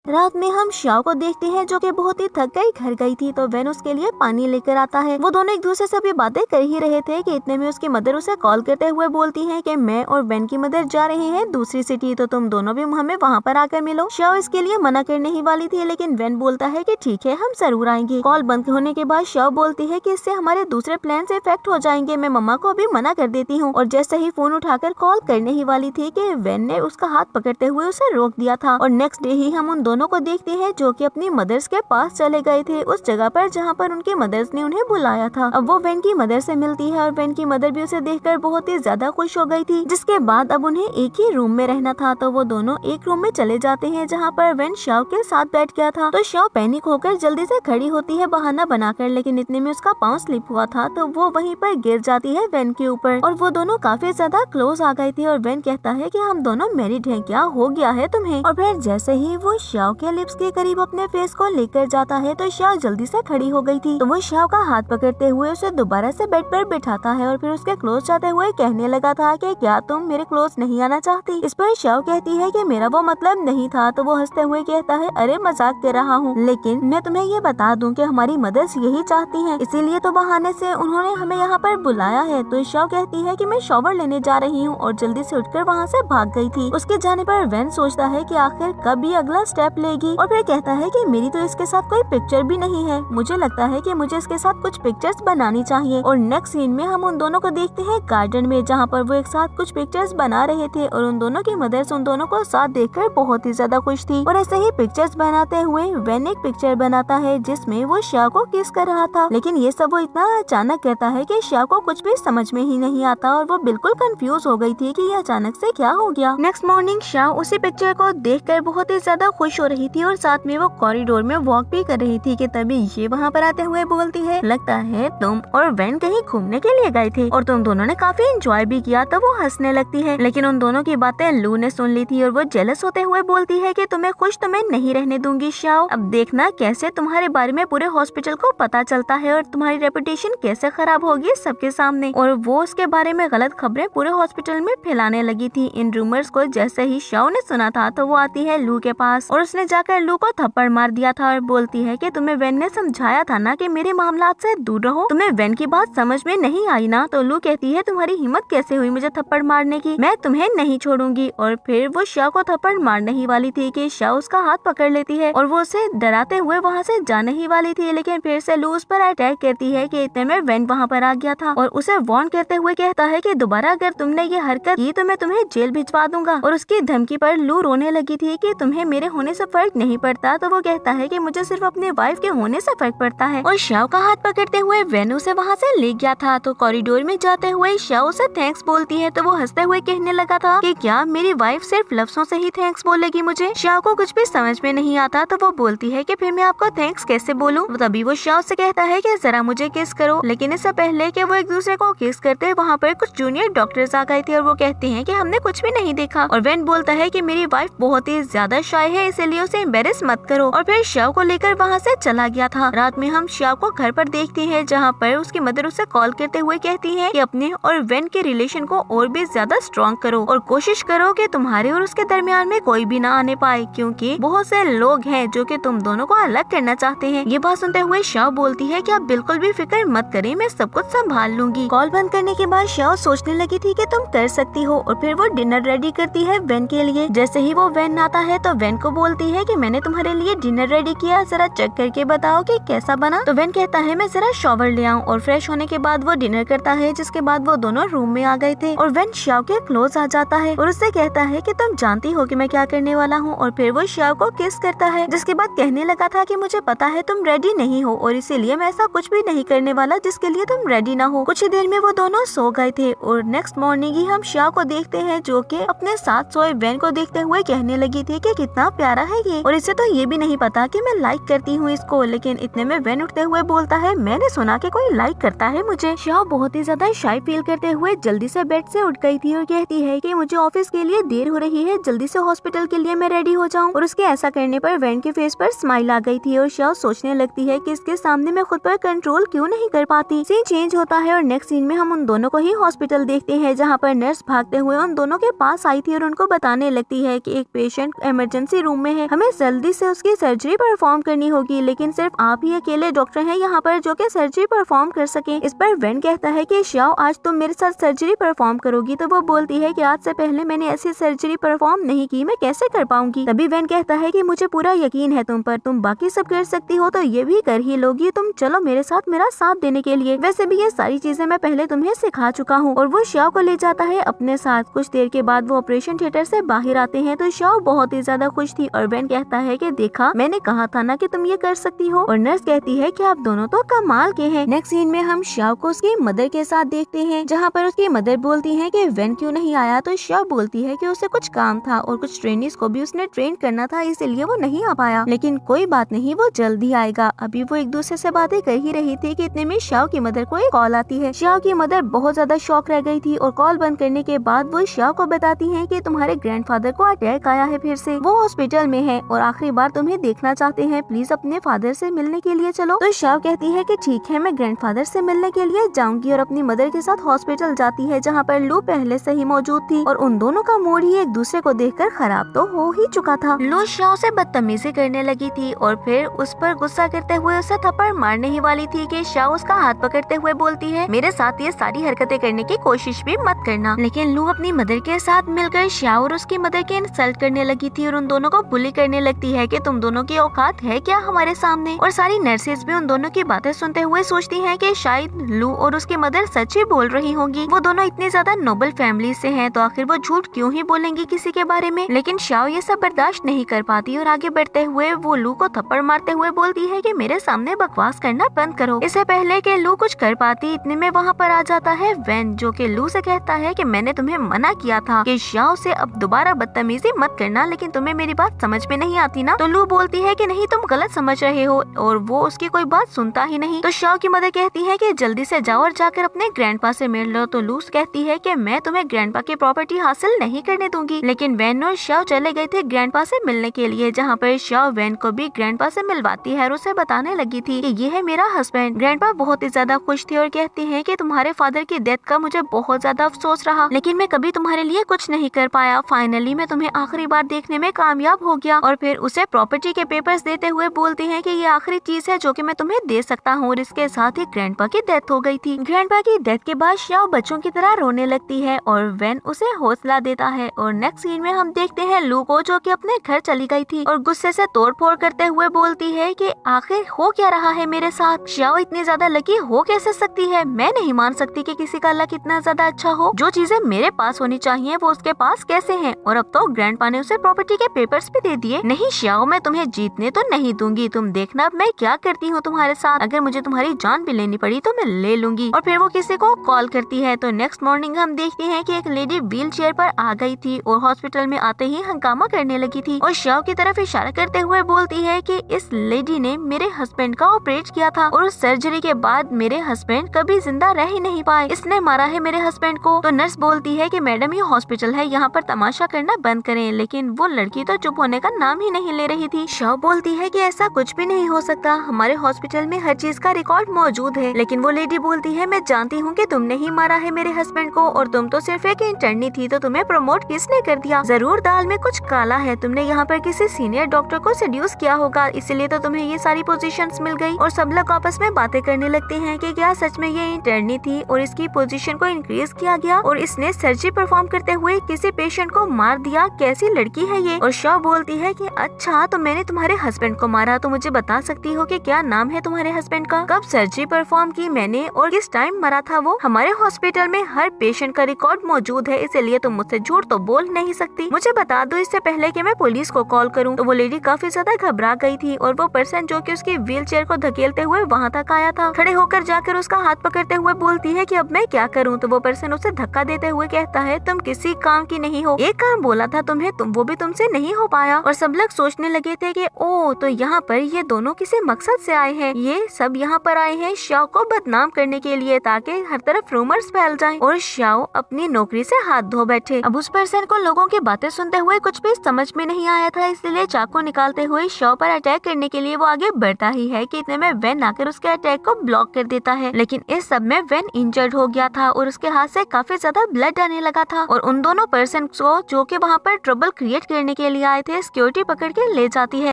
रात में हम शाओ को देखते हैं जो कि बहुत ही थक कर घर गई थी। तो वेन उसके लिए पानी लेकर आता है। वो दोनों एक दूसरे से भी बातें कर ही रहे थे कि इतने में उसकी मदर उसे कॉल करते हुए बोलती है कि मैं और वेन की मदर जा रहे हैं दूसरी सिटी, तो तुम दोनों भी हमें वहाँ पर आकर मिलो। शाओ इसके लिए मना करने ही वाली थी, लेकिन वेन बोलता है कि ठीक है हम जरूर आएंगे। कॉल बंद होने के बाद शाओ बोलती है कि इससे हमारे दूसरे प्लान से इफेक्ट हो जाएंगे, मैं मम्मा को अभी मना कर देती हूँ। और जैसे ही फोन उठाकर कॉल करने ही वाली थी कि वेन ने उसका हाथ पकड़ते हुए उसे रोक दिया था। और नेक्स्ट डे ही हम उन दोनों को देखते हैं जो कि अपनी मदर्स के पास चले गए थे, उस जगह पर जहाँ पर उनकी मदर्स ने उन्हें बुलाया था। अब वो वेन की मदर से मिलती है और वेन की मदर भी उसे देखकर बहुत ही ज्यादा खुश हो गई थी। जिसके बाद अब उन्हें एक ही रूम में रहना था, तो वो दोनों एक रूम में चले जाते हैं जहाँ पर वेन शाओ के साथ बैठ गया था। तो शाओ पैनिक होकर जल्दी से खड़ी होती है बहाना बनाकर, लेकिन इतने में उसका पाँव स्लिप हुआ था तो वो वहीं पर गिर जाती है वेन के ऊपर। और वो दोनों काफी ज्यादा क्लोज आ गए थे और वेन कहता है कि हम दोनों मैरिड हैं, क्या हो गया है तुम्हें? और फिर जैसे ही वो शाओ शाओ के लिप्स के करीब अपने फेस को लेकर जाता है तो शाओ जल्दी से खड़ी हो गई थी। तो वो शाओ का हाथ पकड़ते हुए उसे दोबारा से बेड पर बिठाता है और फिर उसके क्लोज जाते हुए कहने लगा था कि क्या तुम मेरे क्लोज नहीं आना चाहती। इस पर शाओ कहती है कि मेरा वो मतलब नहीं था। तो वो हंसते हुए कहता है, अरे मजाक कर रहा हूँ, लेकिन मैं तुम्हें ये बता दूं कि हमारी मदर्स यही चाहती हैं, इसीलिए तो बहाने से उन्होंने हमें यहाँ पर बुलाया है। तो शाओ कहती है कि मैं शॉवर लेने जा रही हूँ और जल्दी से उठकर वहाँ से भाग गई थी। उसके जाने पर वेन सोचता है कि आखिर कब ये अगला स्टेप लेगी और फिर कहता है कि मेरी तो इसके साथ कोई पिक्चर भी नहीं है, मुझे लगता है कि मुझे इसके साथ कुछ पिक्चर्स बनानी चाहिए। और नेक्स्ट सीन में हम उन दोनों को देखते हैं गार्डन में, जहाँ पर वो एक साथ कुछ पिक्चर्स बना रहे थे और उन दोनों की मदर्स उन दोनों को साथ देखकर बहुत ही ज्यादा खुश थी। और ऐसे ही पिक्चर्स बनाते हुए वेन एक पिक्चर बनाता है जिसमें वो शाओ को किस कर रहा था, लेकिन ये सब वो इतना अचानक करता है कि शाओ को कुछ भी समझ में ही नहीं आता और वो बिल्कुल कंफ्यूज हो गई थी कि ये अचानक से क्या हो गया। नेक्स्ट मॉर्निंग शाओ उसी पिक्चर को देखकर बहुत ही ज्यादा खुश हो रही थी और साथ में वो कॉरिडोर में वॉक भी कर रही थी कि तभी ये वहाँ पर आते हुए बोलती है, लगता है तुम और वेन कहीं घूमने के लिए गए थे और तुम दोनों ने काफी एंजॉय भी किया। तो वो हंसने लगती है, लेकिन उन दोनों की बातें लू ने सुन ली थी और वो जेलस होते हुए बोलती है कि तुम्हें खुश तुम्हें नहीं रहने दूंगी शाओ, अब देखना कैसे तुम्हारे बारे में पूरे हॉस्पिटल को पता चलता है और तुम्हारी रेपुटेशन कैसे खराब होगी सबके सामने। और वो उसके बारे में गलत खबरें पूरे हॉस्पिटल में फैलाने लगी थी। इन रूमर्स को जैसे ही शाओ ने सुना था तो वो आती है लू के पास और उसने जाकर लू को थप्पड़ मार दिया था और बोलती है कि तुम्हें वेन ने समझाया था ना कि मेरे मामलात से दूर रहो, तुम्हें वेन की बात समझ में नहीं आई ना। तो लू कहती है, तुम्हारी हिम्मत कैसे हुई मुझे थप्पड़ मारने की, मैं तुम्हें नहीं छोड़ूंगी। और फिर वो शाओ को थप्पड़ मारने ही वाली थी कि शाओ उसका हाथ पकड़ लेती है और वो उसे डराते हुए वहाँ से जाने ही वाली थी, लेकिन फिर से लू उस पर अटैक करती है कि इतने में वेन वहाँ पर आ गया था और उसे वार्न करते हुए कहता है कि दोबारा अगर तुमने ये हरकत की तो मैं तुम्हें जेल भिजवा दूंगा। और उसकी धमकी पर लू रोने लगी थी कि तुम्हें मेरे होने से फर्क नहीं पड़ता। तो वो कहता है कि मुझे सिर्फ अपनी वाइफ के होने से फर्क पड़ता है और शाओ का हाथ पकड़ते हुए वेन उसे वहाँ से ले गया था। तो कॉरिडोर में जाते हुए शाओ उसे थैंक्स बोलती है तो वो हंसते हुए कहने लगा था कि क्या मेरी वाइफ सिर्फ लफ्जों से ही थैंक्स बोलेगी मुझे। शाओ को कुछ भी समझ में नहीं आता तो वो बोलती है कि फिर मैं आपको थैंक्स कैसे बोलूं। तभी वो शाओ से कहता है कि जरा मुझे किस करो, लेकिन इससे पहले कि वो एक दूसरे को किस करते वहाँ पर कुछ जूनियर डॉक्टर्स आ गए थे और वो कहते हैं कि हमने कुछ भी नहीं देखा। और वेन बोलता है कि मेरी वाइफ बहुत ही ज्यादा शाय है इसलिए उसे एम्बेरस मत करो। और फिर शाओ को लेकर वहाँ से चला गया था। रात में हम शाओ को घर पर देखते हैं जहाँ पर उसकी मदर उसे कॉल करते हुए कहती है कि अपने और वेन के रिलेशन को और भी ज्यादा स्ट्रॉन्ग करो और कोशिश करो कि तुम्हारे और उसके दरमियान में कोई भी ना आने पाए, क्योंकि बहुत से लोग हैं जो कि तुम दोनों को अलग करना चाहते हैं। ये बात सुनते हुए शाओ बोलती है कि आप बिल्कुल भी फिक्र मत करें, मैं सब कुछ संभाल लूंगी। कॉल बंद करने के बाद शाओ सोचने लगी थी कि तुम कर सकती हो और फिर वो डिनर रेडी करती है वेन के लिए। जैसे ही वो वेन आता है तो वेन को बोलती है कि मैंने तुम्हारे लिए डिनर रेडी किया, जरा चेक करके बताओ कि कैसा बना। तो वेन कहता है मैं जरा शॉवर ले आऊं और फ्रेश होने के बाद वो डिनर करता है, जिसके बाद वो दोनों रूम में आ गए थे और वेन शाओ के क्लोज आ जाता है और उससे कहता है कि तुम जानती हो कि मैं क्या करने वाला हूँ। और फिर वो शाओ को किस करता है, जिसके बाद कहने लगा था कि मुझे पता है तुम रेडी नहीं हो और इसीलिए मैं ऐसा कुछ भी नहीं करने वाला जिसके लिए तुम रेडी ना हो। कुछ ही देर में वो दोनों सो गए थे और नेक्स्ट मॉर्निंग ही हम शाओ को देखते हैं जो कि अपने साथ सोए वेन को देखते हुए कहने लगी थी कि कितना प्यारा है ये और इसे तो ये भी नहीं पता कि मैं लाइक करती हूँ इसको। लेकिन इतने में वेन उठते हुए बोलता है मैंने सुना कि कोई लाइक करता है मुझे। शाओ बहुत ही ज्यादा शाय फील करते हुए जल्दी से बेड से उठ गई थी और कहती है कि मुझे ऑफिस के लिए देर हो रही है, जल्दी से हॉस्पिटल के लिए मैं रेडी हो जाऊं। और उसके ऐसा करने पर वेन के फेस पर स्माइल आ गई थी और शाओ सोचने लगती है कि इसके सामने मैं खुद पर कंट्रोल क्यों नहीं कर पाती। सीन चेंज होता है और नेक्स्ट सीन में हम उन दोनों को ही हॉस्पिटल देखते हैं जहाँ पर नर्स भागते हुए उन दोनों के पास आई थी और उनको बताने लगती है कि एक पेशेंट इमरजेंसी रूम में है, हमें जल्दी से उसकी सर्जरी परफॉर्म करनी होगी, लेकिन सिर्फ आप ही अकेले डॉक्टर हैं यहाँ पर जो कि सर्जरी परफॉर्म कर सके। इस पर वेन कहता है कि शाओ आज तुम मेरे साथ सर्जरी परफॉर्म करोगी। तो वो बोलती है कि आज से पहले मैंने ऐसी सर्जरी परफॉर्म नहीं की, मैं कैसे कर पाऊंगी। तभी वेन कहता है कि मुझे पूरा यकीन है तुम पर, तुम बाकी सब कर सकती हो तो ये भी कर ही लोगी, तुम चलो मेरे साथ मेरा साथ देने के लिए, वैसे भी ये सारी चीजें मैं पहले तुम्हें सिखा चुका हूँ। और वो शाओ को ले जाता है अपने साथ। कुछ देर के बाद वो ऑपरेशन थिएटर से बाहर आते हैं तो शाओ बहुत ही ज्यादा खुश थी और वेन कहता है कि देखा मैंने कहा था ना कि तुम ये कर सकती हो। और नर्स कहती है कि आप दोनों तो कमाल के हैं। नेक्स्ट सीन में हम शाओ को उसकी मदर के साथ देखते हैं जहाँ पर उसकी मदर बोलती है कि वेन क्यों नहीं आया। तो शाओ बोलती है कि उसे कुछ काम था और कुछ ट्रेनिंग्स को भी उसने ट्रेन करना था इसलिए वो नहीं आ पाया, लेकिन कोई बात नहीं वो जल्दी आएगा। अभी वो एक दूसरे से बातें कर ही रही थी कि इतने में शाओ की मदर को एक कॉल आती है। शाओ की मदर बहुत ज्यादा शॉक रह गई थी और कॉल बंद करने के बाद वो शाओ को बताती है कि तुम्हारे ग्रैंडफादर को अटैक आया है फिर से, वो हॉस्पिटल में है और आखिरी बार तुम्हें देखना चाहते हैं, प्लीज अपने फादर से मिलने के लिए चलो। तो शाओ कहती है कि ठीक है, मैं ग्रैंडफादर से मिलने के लिए जाऊंगी और अपनी मदर के साथ हॉस्पिटल जाती है, जहाँ पर लू पहले से ही मौजूद थी और उन दोनों का मूड ही एक दूसरे को देखकर खराब तो हो ही चुका था। लू शाओ से बदतमीजी करने लगी थी और फिर उस पर गुस्सा करते हुए उसे थप्पड़ मारने ही वाली थी कि शाओ उसका हाथ पकड़ते हुए बोलती है, मेरे साथ ये सारी हरकतें करने की कोशिश भी मत करना। लेकिन लू अपनी मदर के साथ मिलकर शाओ और उसकी मदर के इंसल्ट करने लगी थी और उन दोनों को बुली करने लगती है कि तुम दोनों की औकात है क्या हमारे सामने। और सारी नर्सेज भी उन दोनों की बातें सुनते हुए सोचती हैं कि शायद लू और उसकी मदर सच ही बोल रही होंगी, वो दोनों इतनी ज्यादा नोबल फैमिली से हैं, तो आखिर वो झूठ क्यों ही बोलेंगी किसी के बारे में। लेकिन शाओ ये सब बर्दाश्त नहीं कर पाती और आगे बढ़ते हुए वो लू को थप्पड़ मारते हुए बोलती है कि मेरे सामने बकवास करना बंद करो। इससे पहले कि लू कुछ कर पाती, इतने में वहाँ पर आ जाता है वैन, जो कि लू से कहता है कि मैंने तुम्हें मना किया था कि शाओ से अब दोबारा बदतमीजी मत करना, लेकिन तुम्हें मेरी बात समझ में नहीं आती ना। तो लू बोलती है कि नहीं, तुम गलत समझ रहे हो, और वो उसकी कोई बात सुनता ही नहीं। तो शाओ की मदर कहती है कि जल्दी से जाओ और जाकर अपने ग्रैंडपा से मिल लो। तो लू कहती है कि मैं तुम्हें ग्रैंडपा की प्रॉपर्टी हासिल नहीं करने दूंगी। लेकिन वैन और शाओ चले गए थे ग्रैंडपा से मिलने के लिए, जहाँ पर शाओ वैन को भी ग्रैंडपा से मिलवाती है और उसे बताने लगी थी कि ये है मेरा हस्बैंड। ग्रैंडपा बहुत ही ज्यादा खुश थे और कहती हैं कि तुम्हारे फादर की डेथ का मुझे बहुत ज्यादा अफसोस रहा, लेकिन मैं कभी तुम्हारे लिए कुछ नहीं कर पाया। फाइनली मैं तुम्हें आखिरी बार देखने में कामयाब हो गया। और फिर उसे प्रॉपर्टी के पेपर्स देते हुए बोलती हैं कि ये आखिरी चीज है जो कि मैं तुम्हें दे सकता हूँ। और इसके साथ ही ग्रैंडपा की डेथ हो गई थी। ग्रैंडपा की डेथ के बाद शाओ बच्चों की तरह रोने लगती है और वैन उसे हौसला देता है। और नेक्स्ट सीन में हम देखते हैं लू को, जो कि अपने घर चली गई थी और गुस्से से तोड़फोड़ करते हुए बोलती है कि आखिर हो क्या रहा है मेरे साथ। शाओ इतनी ज्यादा लकी हो कैसे सकती है, मैं नहीं मान सकती कि किसी का लक इतना ज्यादा अच्छा हो। जो चीजें मेरे पास होनी चाहिए वो उसके पास कैसे हैं। और अब तो ग्रैंडपा ने उसे प्रॉपर्टी के पेपर्स भी दे दिए। नहीं शाओ, मैं तुम्हें जीतने तो नहीं दूंगी, तुम देखना अब मैं क्या करती हूँ तुम्हारे साथ। अगर मुझे तुम्हारी जान भी लेनी पड़ी तो मैं ले लूंगी। और फिर वो किसी को कॉल करती है। तो नेक्स्ट मॉर्निंग हम देखते हैं कि एक लेडी व्हील चेयर पर आ गई थी और हॉस्पिटल में आते ही हंगामा करने लगी थी और शाओ की तरफ इशारा करते हुए बोलती है कि इस लेडी ने मेरे हस्बैंड का ऑपरेट किया था और उस सर्जरी के बाद मेरे हस्बैंड कभी जिंदा रह ही नहीं पाए, इसने मारा है मेरे हस्बैंड को। तो नर्स बोलती है कि मैडम ये हॉस्पिटल है, यहाँ पर तमाशा करना बंद करें। लेकिन वो लड़की तो चुप होने का नाम ही नहीं ले रही थी। शाओ बोलती है कि ऐसा कुछ भी नहीं हो सकता, हमारे हॉस्पिटल में हर चीज का रिकॉर्ड मौजूद है। लेकिन वो लेडी बोलती है मैं जानती हूँ कि तुमने ही मारा है मेरे हस्बैंड को और तुम तो सिर्फ एक इंटर्नी थी, तो तुम्हें प्रमोट किसने कर दिया। जरूर दाल में कुछ काला है, तुमने यहाँ पर किसी सीनियर डॉक्टर को सेड्यूस किया होगा, इसलिए तो तुम्हें ये सारी पोजीशंस मिल गई। और सब लोग आपस में बातें करने लगते हैं कि क्या सच में ये इंटर्नी थी और इसकी पोजीशन को इंक्रीज किया गया और इसने सर्जरी परफॉर्म करते हुए किसी पेशेंट को मार दिया, कैसी लड़की है ये। और शाओ बोलती है कि अच्छा तो मैंने तुम्हारे हस्बैंड को मारा, तो मुझे बता सकती हो कि क्या नाम है तुम्हारे हस्बैंड का, कब सर्जरी परफॉर्म की मैंने और किस टाइम मरा था वो। हमारे हॉस्पिटल में हर पेशेंट का रिकॉर्ड मौजूद है, इसलिए तुम मुझसे झूठ तो बोल नहीं सकती, मुझे बता दो इससे पहले कि मैं पुलिस को कॉल करूं। तो वो लेडी काफी ज्यादा घबरा गई थी और वो पर्सन जो कि उसकी व्हील चेयर को धकेलते हुए वहाँ तक आया था, खड़े होकर जाकर उसका हाथ पकड़ते हुए बोलती है कि अब मैं क्या करूं। तो वो पर्सन उसे धक्का देते हुए कहता है तुम किसी काम की नहीं हो, एक काम बोला था तुम्हें, वो भी तुमसे नहीं हो पाया। और सब लोग सोचने लगे थे कि ओ तो यहाँ पर ये दोनों किसी मकसद से आए हैं, ये सब यहाँ पर आए हैं शाओ को बदनाम करने के लिए, ताकि हर तरफ रूमर्स फैल जाएं और शाओ अपनी नौकरी से हाथ धो बैठे। अब उस पर्सन को लोगों की बातें सुनते हुए कुछ भी समझ में नहीं आया था, इसलिए चाकू निकालते हुए शाओ पर अटैक करने के लिए वो आगे बढ़ता ही है कि इतने में वैन आकर उसके अटैक को ब्लॉक कर देता है। लेकिन इस सब में वैन इंजर्ड हो गया था और उसके हाथ से काफी ज्यादा ब्लड आने लगा था और उन दोनों पर्सन को जो कि वहाँ पर ट्रबल क्रिएट करने के लिए आए थे सिक्योरिटी पकड़ के ले जाती है।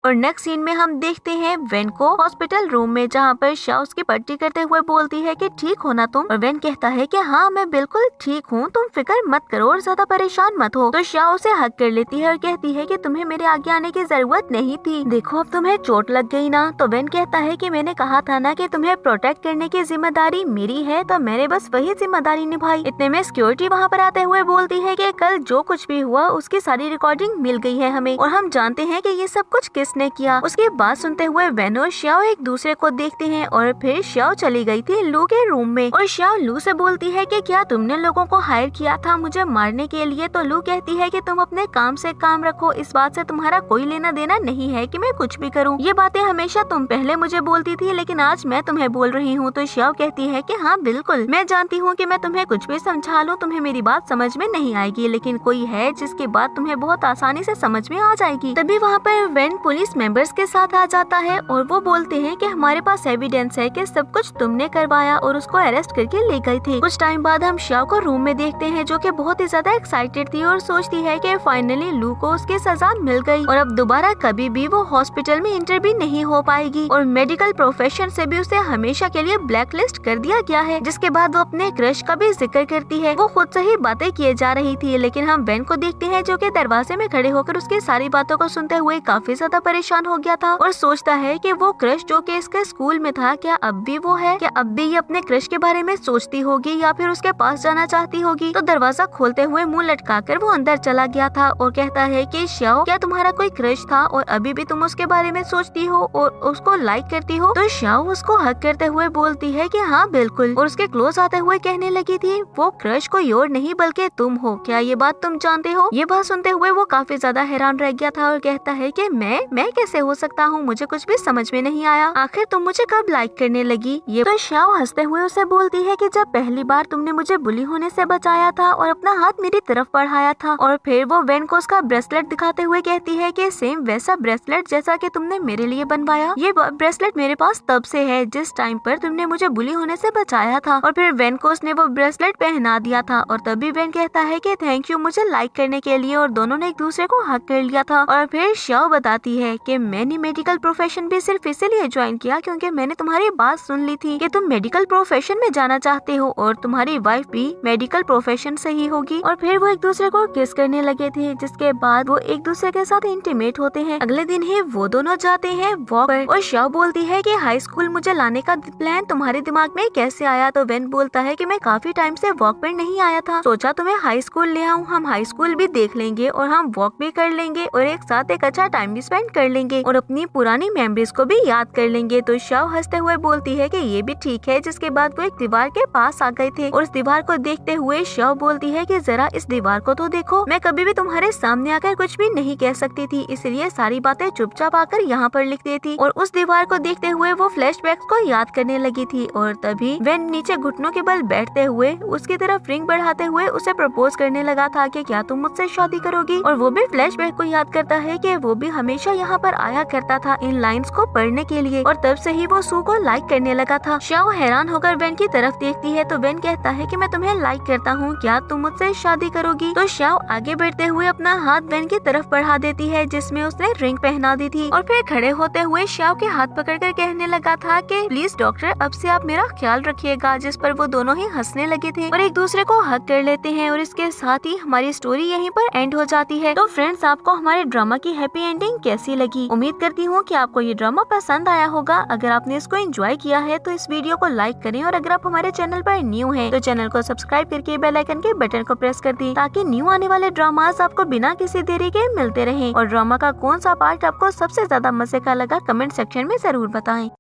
और नेक्स्ट सीन में हम देखते हैं वैन को हॉस्पिटल रूम में, जहाँ पर शाओ उसकी पट्टी करते हुए बोलती है कि ठीक हो ना तुम। और वैन कहता है कि हाँ मैं बिल्कुल ठीक हूँ, तुम फिक्र मत करो और ज्यादा परेशान मत हो। तो शाओ उसे हक कर लेती है और कहती है कि तुम्हें मेरे आगे आने की जरूरत नहीं थी, देखो अब तुम्हें चोट लग गई ना। तो वैन कहता है कि मैंने कहा था ना कि तुम्हें प्रोटेक्ट करने की जिम्मेदारी मेरी है, तो मैंने बस वही जिम्मेदारी निभाई। इतने में सिक्योरिटी वहाँ पर आते हुए बोलती है कि कल जो कुछ भी हुआ उसकी सारी रिकॉर्डिंग मिल गई है हमें और हम जानते हैं कि ये सब कुछ किस किसने किया। उसकी बात सुनते हुए वेन और श्याओ एक दूसरे को देखते हैं और फिर श्याओ चली गई थी लू के रूम में और श्याओ लू से बोलती है कि क्या तुमने लोगों को हायर किया था मुझे मारने के लिए। तो लू कहती है कि तुम अपने काम से काम रखो, इस बात से तुम्हारा कोई लेना देना नहीं है कि मैं कुछ भी करूं। ये बातें हमेशा तुम पहले मुझे बोलती थी लेकिन आज मैं तुम्हें बोल रही हूँ। तो श्याओ कहती है कि हाँ बिल्कुल, मैं जानती हूँ कि मैं तुम्हें कुछ भी समझा लूँ तुम्हें मेरी बात समझ में नहीं आएगी, लेकिन कोई है जिसकी बात तुम्हें बहुत आसानी से समझ में आ जाएगी। तभी वहाँ पर वेन पुलिस मेंबर्स के साथ आ जाता है और वो बोलते हैं कि हमारे पास एविडेंस है कि सब कुछ तुमने करवाया और उसको अरेस्ट करके ले गए थे। कुछ टाइम बाद हम श्याओ को रूम में देखते हैं जो कि बहुत ही ज्यादा एक्साइटेड थी और सोचती है कि फाइनली लू को उसकी सजा मिल गई और अब दोबारा कभी भी वो हॉस्पिटल में इंटर भी नहीं हो पाएगी और मेडिकल प्रोफेशन से भी उसे हमेशा के लिए ब्लैक लिस्ट कर दिया गया है। जिसके बाद वो अपने क्रश का भी जिक्र करती है। वो खुद से ही बातें किए जा रही थी लेकिन हम वेन को देखते हैं जो कि दरवाजे में खड़े होकर उसकी सारी बातों को सुनते हुए काफी ज्यादा परेशान हो गया था और सोचता है कि वो क्रश जो कि इसके स्कूल में था क्या अब भी वो है, क्या अब भी ये अपने क्रश के बारे में सोचती होगी या फिर उसके पास जाना चाहती होगी। तो दरवाजा खोलते हुए मुंह लटकाकर वो अंदर चला गया था और कहता है कि श्याओ क्या तुम्हारा कोई क्रश था और अभी भी तुम उसके बारे में सोचती हो और उसको लाइक करती हो। तो श्याओ उसको हक करते हुए बोलती है कि हाँ बिल्कुल और उसके क्लोज आते हुए कहने लगी थी वो क्रश कोई और नहीं बल्कि तुम हो, क्या ये बात तुम जानते हो। ये बात सुनते हुए वो काफी ज्यादा हैरान रह गया था और कहता है कि मैं कैसे हो सकता हूँ, मुझे कुछ भी समझ में नहीं आया, आखिर तुम मुझे कब लाइक करने लगी। ये तो श्याओ हंसते हुए उसे बोलती है कि जब पहली बार तुमने मुझे बुली होने से बचाया था और अपना हाथ मेरी तरफ बढ़ाया था। और फिर वो वेन को उसका ब्रेसलेट दिखाते हुए कहती है कि सेम वैसा ब्रेसलेट जैसा कि तुमने मेरे लिए बनवाया, ये ब्रेसलेट मेरे पास तब से है जिस टाइम पर तुमने मुझे बुली होने से बचाया था। और फिर वेन को उसने वो ब्रेसलेट पहना दिया था और तभी वेन कहता है कि थैंक यू मुझे लाइक करने के लिए और दोनों ने एक दूसरे को हक कर लिया था। और फिर श्याओ बताती है कि मैंने मेडिकल प्रोफेशन भी सिर्फ इसीलिए ज्वाइन किया क्योंकि मैंने तुम्हारी बात सुन ली थी कि तुम मेडिकल प्रोफेशन में जाना चाहते हो और तुम्हारी वाइफ भी मेडिकल प्रोफेशन से ही होगी। और फिर वो एक दूसरे को किस करने लगे थे जिसके बाद वो एक दूसरे के साथ इंटीमेट होते हैं। अगले दिन ही वो दोनों जाते हैं वॉक पर और श्याओ बोलती है कि हाई स्कूल मुझे लाने का प्लान तुम्हारे दिमाग में कैसे आया। तो वेन बोलता है कि मैं काफी टाइम से वॉक पर नहीं आया था, सोचा तुम्हें हाई स्कूल ले आऊं, हम हाई स्कूल भी देख लेंगे और हम वॉक भी कर लेंगे और एक साथ एक अच्छा टाइम भी स्पेंड कर लेंगे और अपनी पुरानी मेमोरीज को भी याद कर लेंगे। तो श्याओ हंसते हुए बोलती है कि ये भी ठीक है। जिसके बाद वो एक दीवार के पास आ गए थे और उस दीवार को देखते हुए श्याओ बोलती है कि जरा इस दीवार को तो देखो, मैं कभी भी तुम्हारे सामने आकर कुछ भी नहीं कह सकती थी इसलिए सारी बातें चुपचाप आकर यहाँ पर लिख देती। और उस दीवार को देखते हुए वो फ्लैशबैक्स को याद करने लगी थी और तभी वेन नीचे घुटनों के बल बैठते हुए उसकी तरफ रिंग बढ़ाते हुए उसे प्रपोज करने लगा था कि क्या तुम मुझसे शादी करोगी। और वो भी फ्लैशबैक को याद करता है कि वो भी हमेशा यहाँ पर आया करता था इन लाइंस को पढ़ने के लिए और तब से ही वो सू को लाइक करने लगा था। श्याओ हैरान होकर वेन की तरफ देखती है तो वेन कहता है कि मैं तुम्हें लाइक करता हूँ, क्या तुम मुझसे शादी करोगी। तो श्याओ आगे बढ़ते हुए अपना हाथ वेन की तरफ बढ़ा देती है जिसमें उसने रिंग पहना दी थी और फिर खड़े होते हुए श्याओ के हाथ पकड़कर कहने लगा था कि प्लीज डॉक्टर अब से आप मेरा ख्याल रखिएगा। जिस पर वो दोनों ही हंसने लगे थे और एक दूसरे को हक कर लेते हैं और इसके साथ ही हमारी स्टोरी यहीं पर एंड हो जाती है। तो फ्रेंड्स आपको हमारे ड्रामा की हैप्पी एंडिंग कैसी लगी? उम्मीद करती हूँ कि आपको ये ड्रामा पसंद आया होगा। अगर आपने इसको एंजॉय किया है तो इस वीडियो को लाइक करें और अगर आप हमारे चैनल पर न्यू हैं तो चैनल को सब्सक्राइब करके बेल आइकन के बटन को प्रेस कर दें ताकि न्यू आने वाले ड्रामास आपको बिना किसी देरी के मिलते रहें। और ड्रामा का कौन सा पार्ट आपको सबसे ज्यादा मजे का लगा कमेंट सेक्शन में जरूर बताएं।